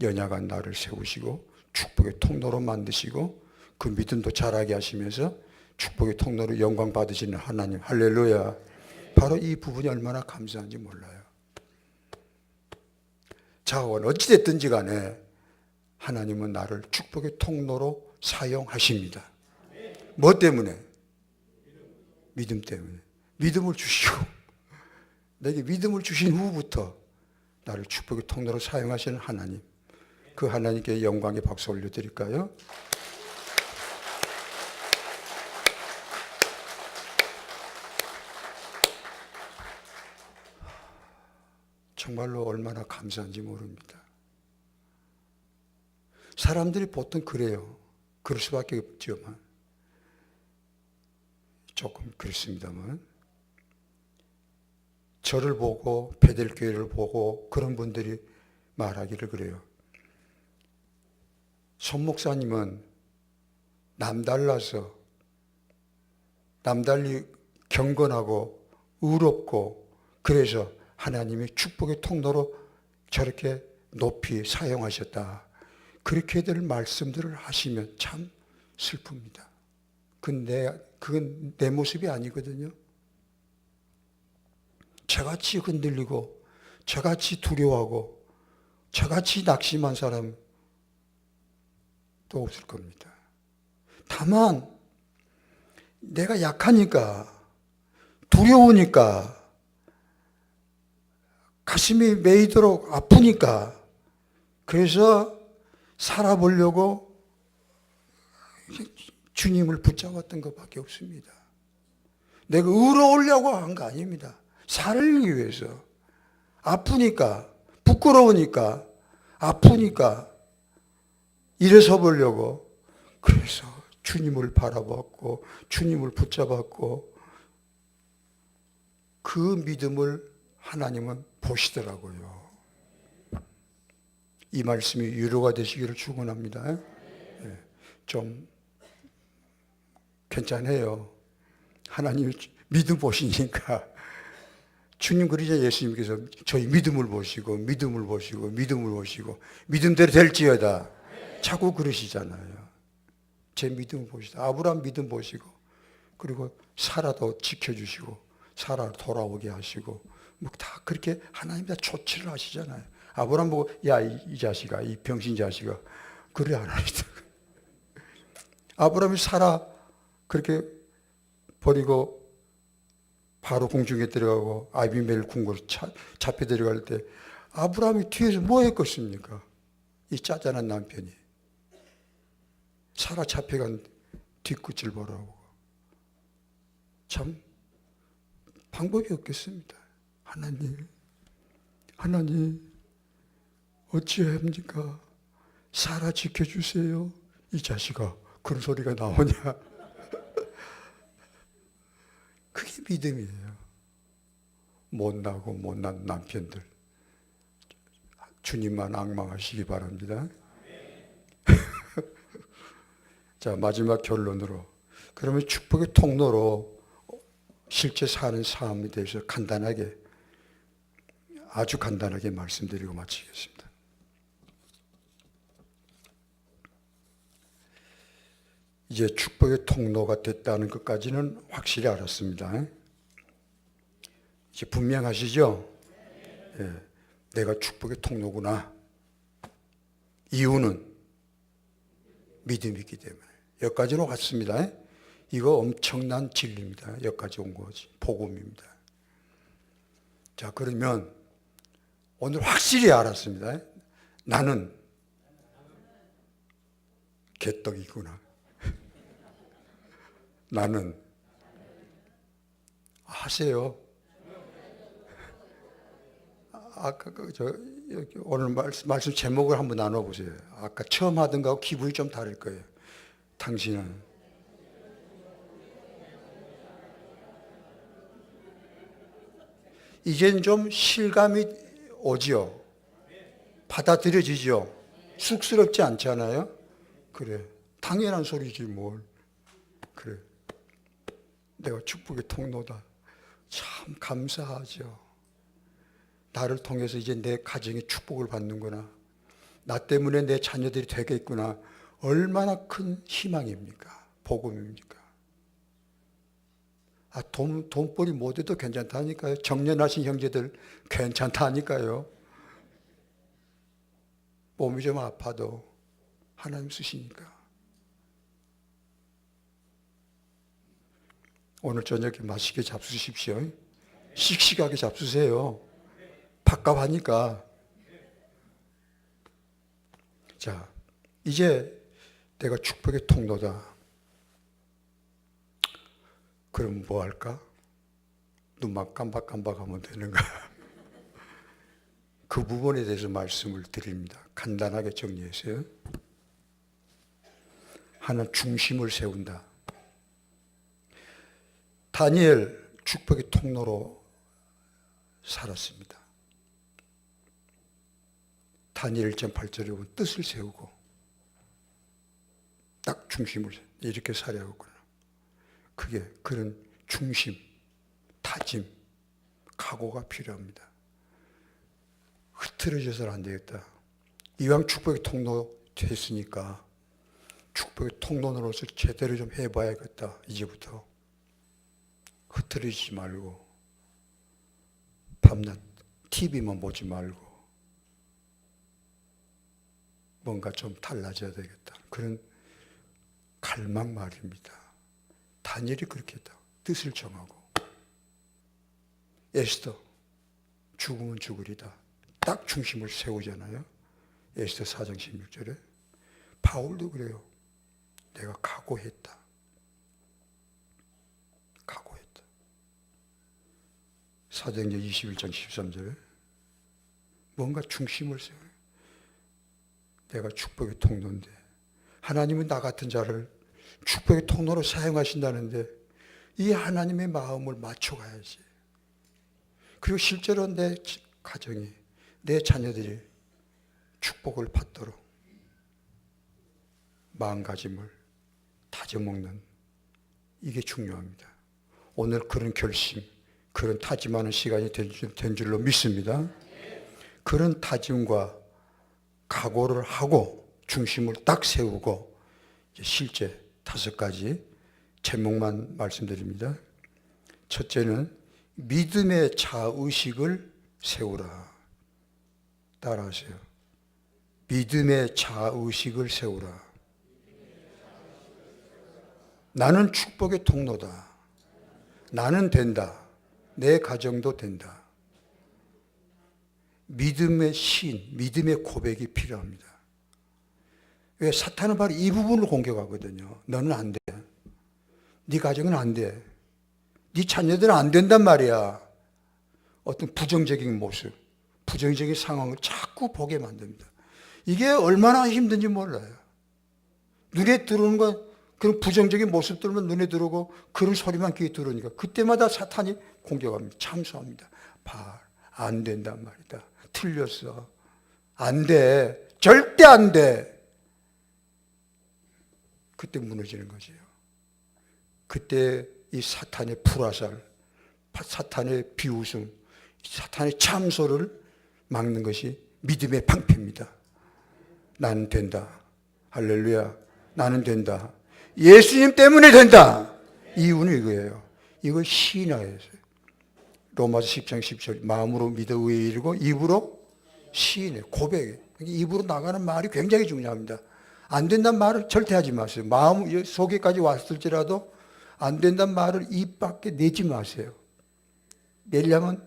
연약한 나를 세우시고 축복의 통로로 만드시고 그 믿음도 자라게 하시면서 축복의 통로로 영광 받으시는 하나님 할렐루야. 바로 이 부분이 얼마나 감사한지 몰라요. 자, 어찌됐든지 간에 하나님은 나를 축복의 통로로 사용하십니다. 뭐 때문에? 믿음 때문에. 믿음을 주시고 내게 믿음을 주신 후부터 나를 축복의 통로로 사용하시는 하나님. 그 하나님께 영광의 박수 올려드릴까요? 정말로 얼마나 감사한지 모릅니다. 사람들이 보통 그래요. 그럴 수밖에 없지만 조금 그렇습니다만 저를 보고 베델교회를 보고 그런 분들이 말하기를 그래요. 손 목사님은 남달라서 남달리 경건하고 의롭고 그래서 하나님이 축복의 통로로 저렇게 높이 사용하셨다. 그렇게들 말씀들을 하시면 참 슬픕니다. 그건 내 모습이 아니거든요. 저같이 흔들리고 저같이 두려워하고 저같이 낙심한 사람 또 없을 겁니다. 다만 내가 약하니까 두려우니까 가슴이 메이도록 아프니까 그래서 살아보려고 주님을 붙잡았던 것밖에 없습니다. 내가 의로우려고 한 거 아닙니다. 살기 위해서. 아프니까, 부끄러우니까, 아프니까 일어서 보려고 그래서 주님을 바라봤고 주님을 붙잡았고 그 믿음을 하나님은 보시더라고요. 이 말씀이 위로가 되시기를 축원합니다. 좀 괜찮아요. 하나님 믿음 보시니까 주님 그러자 예수님께서 저희 믿음을 보시고 믿음을 보시고 믿음을 보시고 믿음대로 될지어다 자꾸 그러시잖아요. 제 믿음을 보시다. 아브라함 믿음 보시고 그리고 사라도 지켜주시고 사라 돌아오게 하시고 뭐 다 그렇게 하나님 다 조치를 하시잖아요. 아브라함 보고 야 이 자식아 이 병신 자식아 그래 하나님도 아브라함이 사라 그렇게 버리고 바로 궁중에 들어가고 아비멜 궁궐 잡혀 들어갈 때 아브라함이 뒤에서 뭐 했겠습니까? 이 짜잔한 남편이 사라 잡혀간 뒤끝을 보라고 참 방법이 없겠습니다. 하나님 어찌합니까? 사라 지켜주세요. 이 자식아 그런 소리가 나오냐? 그게 믿음이에요. 못나고 못난 남편들 주님만 앙망하시기 바랍니다. 자 마지막 결론으로 그러면 축복의 통로로 실제 사는 삶에 대해서 간단하게 아주 간단하게 말씀드리고 마치겠습니다. 이제 축복의 통로가 됐다는 것까지는 확실히 알았습니다. 이제 분명하시죠? 예, 내가 축복의 통로구나. 이유는 믿음이 있기 때문에. 여기까지로 왔습니다. 이거 엄청난 진리입니다. 여기까지 온 거지. 복음입니다. 자, 그러면 오늘 확실히 알았습니다. 나는 개떡이구나. 나는 하세요. 아까 오늘 말씀 제목을 한번 나눠보세요. 아까 처음 하던 거하고 기분이 좀 다를 거예요. 당신은 이젠 좀 실감이 오지요. 받아들여지죠. 쑥스럽지 않잖아요. 그래, 당연한 소리지 뭘. 그래, 내가 축복의 통로다. 참 감사하죠. 나를 통해서 이제 내 가정이 축복을 받는구나. 나 때문에 내 자녀들이 되겠구나. 얼마나 큰 희망입니까? 복음입니까? 돈벌이 못해도 괜찮다니까요. 정년하신 형제들 괜찮다니까요. 몸이 좀 아파도 하나님 쓰시니까. 오늘 저녁에 맛있게 잡수십시오. 씩씩하게 잡수세요. 밥값하니까. 자, 이제 내가 축복의 통로다. 그럼 뭐 할까? 눈만 깜박깜박하면 되는가? 그 부분에 대해서 말씀을 드립니다. 간단하게 정리해서요. 하나 중심을 세운다. 다니엘 축복의 통로로 살았습니다. 다니엘 1.8절에 보면 뜻을 세우고 딱 중심을 이렇게 살아야 하거나 그게 그런 중심, 다짐, 각오가 필요합니다. 흐트러져서는 안 되겠다. 이왕 축복의 통로 됐으니까 축복의 통로로서 제대로 좀 해봐야겠다. 이제부터 흐트러지지 말고 밤낮 TV만 보지 말고 뭔가 좀 달라져야 되겠다. 그런 갈망 말입니다. 다니엘이 그렇게 했다. 뜻을 정하고 에스더 죽으면 죽으리다. 딱 중심을 세우잖아요. 에스더 4장 16절에 바울도 그래요. 내가 각오했다. 각오했다. 사도행전 21장 13절에 뭔가 중심을 세워요. 내가 축복의 통로인데 하나님은 나 같은 자를 축복의 통로로 사용하신다는데 이 하나님의 마음을 맞춰가야지. 그리고 실제로 내 가정이, 내 자녀들이 축복을 받도록 마음가짐을 다져먹는 이게 중요합니다. 오늘 그런 결심, 그런 다짐하는 시간이 된 줄로 믿습니다. 그런 다짐과 각오를 하고 중심을 딱 세우고 실제 5가지 제목만 말씀드립니다. 첫째는 믿음의 자의식을 세우라. 따라하세요. 믿음의 자의식을 세우라. 나는 축복의 통로다. 나는 된다. 내 가정도 된다. 믿음의 신, 믿음의 고백이 필요합니다. 왜? 사탄은 바로 이 부분을 공격하거든요. 너는 안 돼. 네 가정은 안 돼. 네 자녀들은 안 된단 말이야. 어떤 부정적인 모습, 부정적인 상황을 자꾸 보게 만듭니다. 이게 얼마나 힘든지 몰라요. 눈에 들어오는 건 그런 부정적인 모습들만 눈에 들어오고 그런 소리만 귀에 들어오니까 그때마다 사탄이 공격합니다. 참소합니다. 안 된단 말이다. 틀렸어. 안 돼. 절대 안 돼. 그때 무너지는 거지요. 그때 이 사탄의 불화살, 사탄의 비웃음, 사탄의 참소를 막는 것이 믿음의 방패입니다. 나는 된다. 할렐루야. 나는 된다. 예수님 때문에 된다. 이유는 이거예요. 이걸 시인하여서 로마서 10장 10절 마음으로 믿어 의에 이르고 입으로 시인해 고백해. 입으로 나가는 말이 굉장히 중요합니다. 안 된다는 말을 절대 하지 마세요. 마음 속에까지 왔을지라도 안 된다는 말을 입 밖에 내지 마세요. 내려면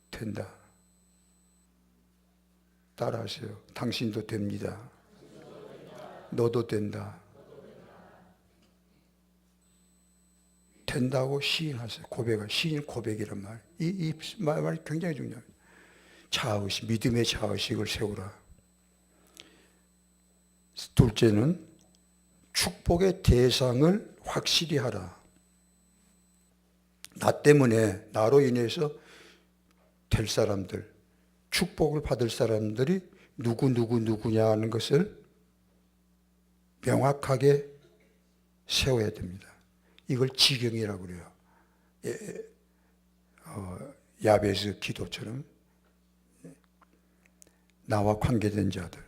된다. 따라하세요. 당신도 됩니다. 너도 된다. 된다고 시인하세요. 고백을. 시인 고백이란 말. 이 말이 굉장히 중요합니다. 자의식, 믿음의 자의식을 세우라. 둘째는 축복의 대상을 확실히 하라. 나 때문에, 나로 인해서 될 사람들, 축복을 받을 사람들이 누구냐 하는 것을 명확하게 세워야 됩니다. 이걸 지경이라고 그래요. 야베스 기도처럼 나와 관계된 자들.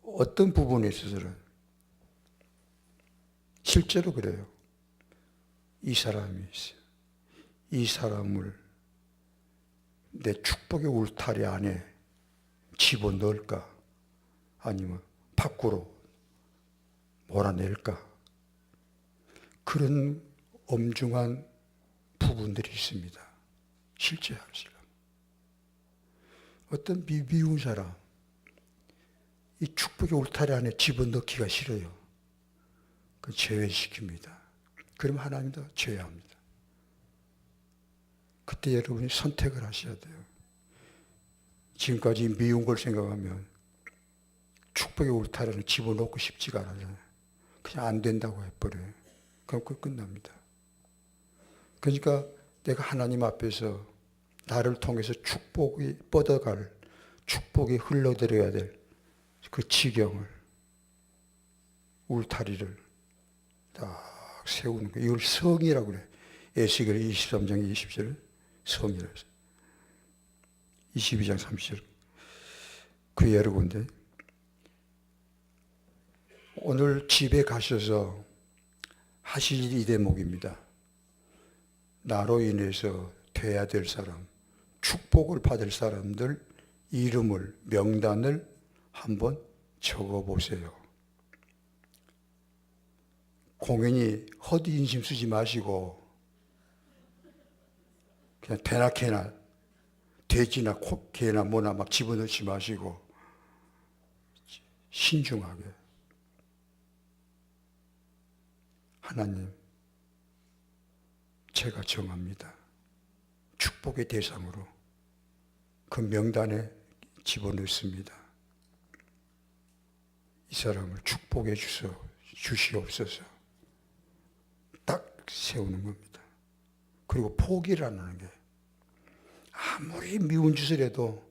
어떤 부분에 있어서는 실제로 그래요. 이 사람이 있어요. 이 사람을 내 축복의 울타리 안에 집어넣을까? 아니면 밖으로 몰아낼까? 그런 엄중한 부분들이 있습니다. 실제 하시려면. 어떤 미운 사람, 이 축복의 울타리 안에 집어넣기가 싫어요. 그 제외시킵니다. 그럼 하나님도 제외합니다. 그때 여러분이 선택을 하셔야 돼요. 지금까지 미운 걸 생각하면 축복의 울타리 안에 집어넣고 싶지가 않아요. 그냥 안 된다고 해버려요. 그럼 그 끝납니다. 그러니까 내가 하나님 앞에서 나를 통해서 축복이 뻗어갈 축복이 흘러들어야 될 그 지경을, 울타리를 딱 세우는 거예요. 이걸 성이라고 그래요. 에스겔 23장 20절 성이라고 해서 22장 30절 그 여러 군데. 오늘 집에 가셔서 하실 일이 이 대목입니다. 나로 인해서 돼야 될 사람, 축복을 받을 사람들 이름을, 명단을 한번 적어보세요. 공연히 헛 인심 쓰지 마시고 그냥 대나 개나 돼지나 개나 뭐나 막 집어넣지 마시고 신중하게 하나님, 제가 정합니다. 축복의 대상으로 그 명단에 집어넣습니다. 이 사람을 축복해 주시옵소서. 딱 세우는 겁니다. 그리고 포기를 안 하는 게, 아무리 미운 짓을 해도,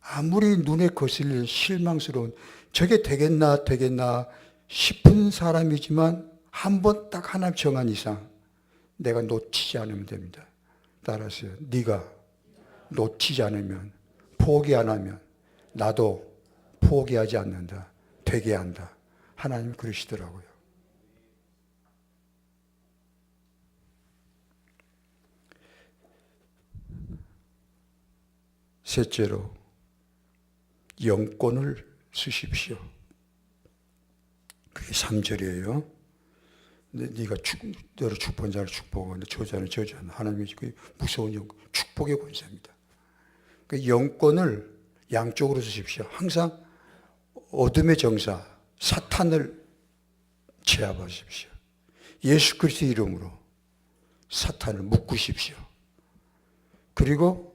아무리 눈에 거슬리는 실망스러운, 저게 되겠나 싶은 사람이지만 한 번 딱 하나 정한 이상 내가 놓치지 않으면 됩니다. 따라서요, 네가 놓치지 않으면, 포기 안 하면 나도 포기하지 않는다, 되게 한다. 하나님 그러시더라고요. 셋째로, 영권을 쓰십시오. 그게 3절이에요. 네가 너를 축복한 자를 축복하고 저자는 저주한다. 하나님이 그 무서운 축복의 권세입니다. 그 영권을 양쪽으로 쓰십시오. 항상 어둠의 정사 사탄을 제압하십시오. 예수 그리스도의 이름으로 사탄을 묶으십시오. 그리고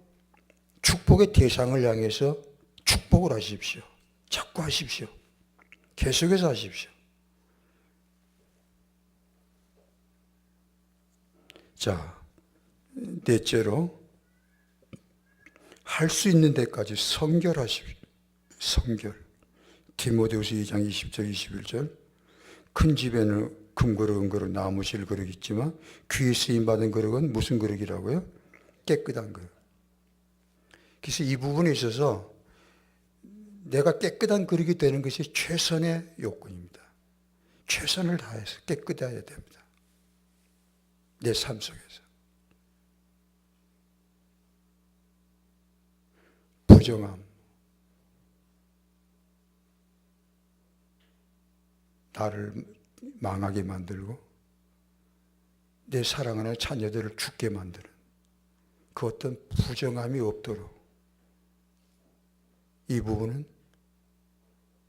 축복의 대상을 향해서 축복을 하십시오. 자꾸 하십시오. 계속해서 하십시오. 자, 넷째로, 할 수 있는 데까지 성결하십시오. 성결. 디모데후서 2장 20절 21절. 큰 집에는 금그릇 은그릇 나무실 그릇 있지만 귀에 쓰임받은 그릇은 무슨 그릇이라고요? 깨끗한 그릇. 그래서 이 부분에 있어서 내가 깨끗한 그릇이 되는 것이 최선의 요건입니다. 최선을 다해서 깨끗해야 됩니다. 내 삶 속에서. 부정함, 나를 망하게 만들고 내 사랑하는 자녀들을 죽게 만드는 그 어떤 부정함이 없도록 이 부분은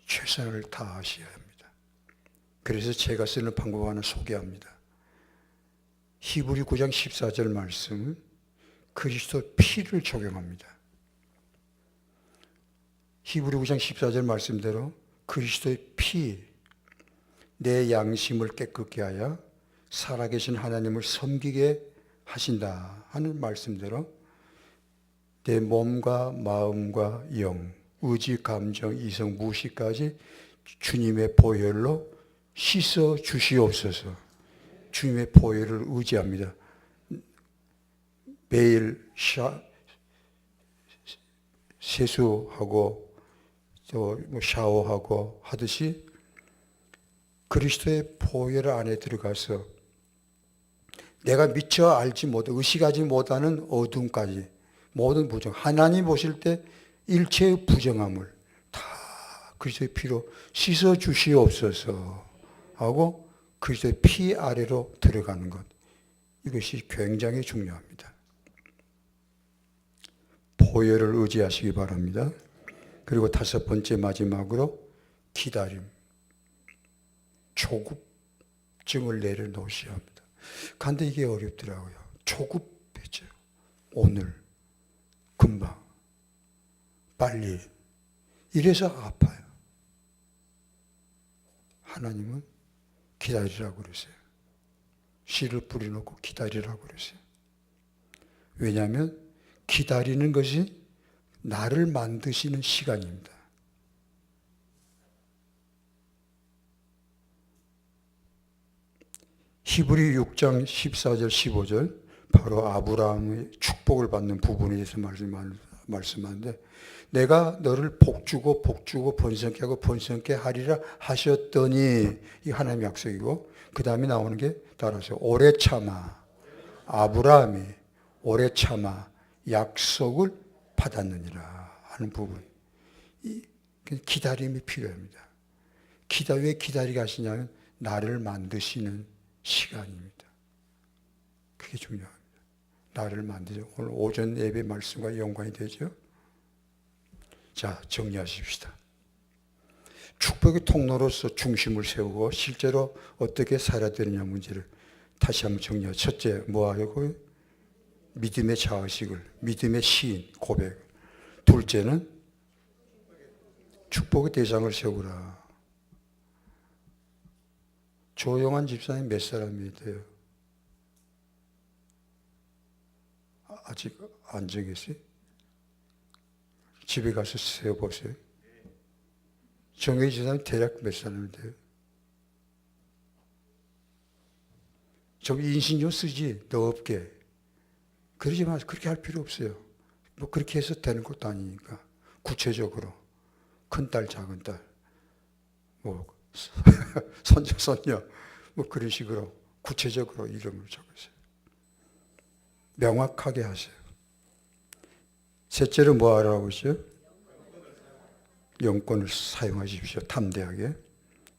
최선을 다하셔야 합니다. 그래서 제가 쓰는 방법 하나 소개합니다. 히브리 9장 14절 말씀은 그리스도 피를 적용합니다. 히브리 9장 14절 말씀대로 그리스도의 피, 내 양심을 깨끗게 하여 살아계신 하나님을 섬기게 하신다 하는 말씀대로 내 몸과 마음과 영, 의지, 감정, 이성, 무시까지 주님의 보혈로 씻어 주시옵소서. 주님의 보혈을 의지합니다. 매일 세수하고 또 샤워하고 하듯이 그리스도의 보혈 안에 들어가서 내가 미처 알지 못하고 의식하지 못하는 어둠까지 모든 부정, 하나님 보실 때 일체의 부정함을 다 그리스도의 피로 씻어 주시옵소서 하고 그리스도의 피 아래로 들어가는 것, 이것이 굉장히 중요합니다. 보혈을 의지하시기 바랍니다. 그리고 다섯 번째 마지막으로 기다림, 조급증을 내려놓으셔야 합니다. 그런데 이게 어렵더라고요. 조급해져요. 오늘, 금방, 빨리 이래서 아파요. 하나님은 기다리라고 그러세요. 씨를 뿌려놓고 기다리라고 그러세요. 왜냐하면 기다리는 것이 나를 만드시는 시간입니다. 히브리 6장 14절 15절 바로 아브라함의 축복을 받는 부분에 대해서 말씀하는데 내가 너를 복주고 복주고 번성케 하고 번성케 하리라 하셨더니 이 하나님의 약속이고 그 다음에 나오는 게 따라서 오래 참아 아브라함이 오래 참아 약속을 받았느니라 하는 부분. 기다림이 필요합니다. 왜 기다리게 하시냐면 나를 만드시는 시간입니다. 그게 중요합니다. 나를 만드죠. 오늘 오전 예배 말씀과 연관이 되죠. 자, 정리하십시다. 축복의 통로로서 중심을 세우고 실제로 어떻게 살아야 되느냐 문제를 다시 한번 정리하죠. 첫째, 뭐 하려고요? 믿음의 자의식을, 믿음의 시인, 고백. 둘째는 축복의 대상을 세우라. 조용한 집사님 몇 사람이 돼요? 아직 안 정했어요? 집에 가서 세어보세요. 정해진 사람이 대략 몇 사람이 돼요? 저기 인신 좀 쓰지, 너 없게. 그러지 마세요. 그렇게 할 필요 없어요. 뭐 그렇게 해서 되는 것도 아니니까. 구체적으로. 큰딸, 작은딸, 뭐, 손자, 손녀, 뭐 그런 식으로 구체적으로 이름을 적으세요. 명확하게 하세요. 셋째로 뭐 하라고 했어요? 영권을 사용하십시오. 담대하게.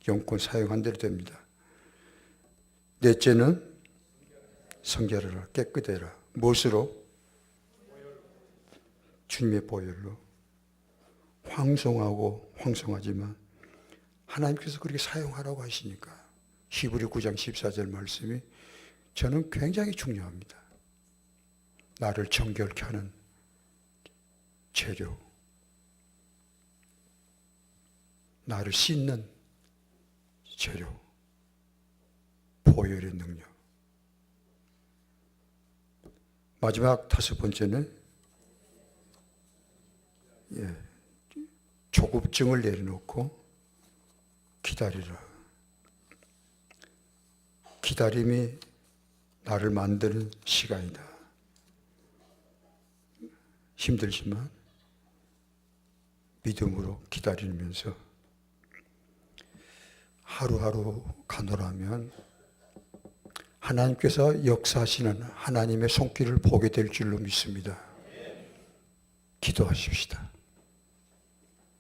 영권 사용한 대로 됩니다. 넷째는 성결하라, 깨끗해라. 무엇으로? 주님의 보혈로. 황송하지만 하나님께서 그렇게 사용하라고 하시니까 히브리 9장 14절 말씀이 저는 굉장히 중요합니다. 나를 정결케 하는 재료, 나를 씻는 재료, 보혈의 능력. 마지막 다섯 번째는 조급증을 내려놓고 기다리라. 기다림이 나를 만드는 시간이다. 힘들지만 믿음으로 기다리면서 하루하루 가노라면 하나님께서 역사하시는 하나님의 손길을 보게 될 줄로 믿습니다. 기도하십시다.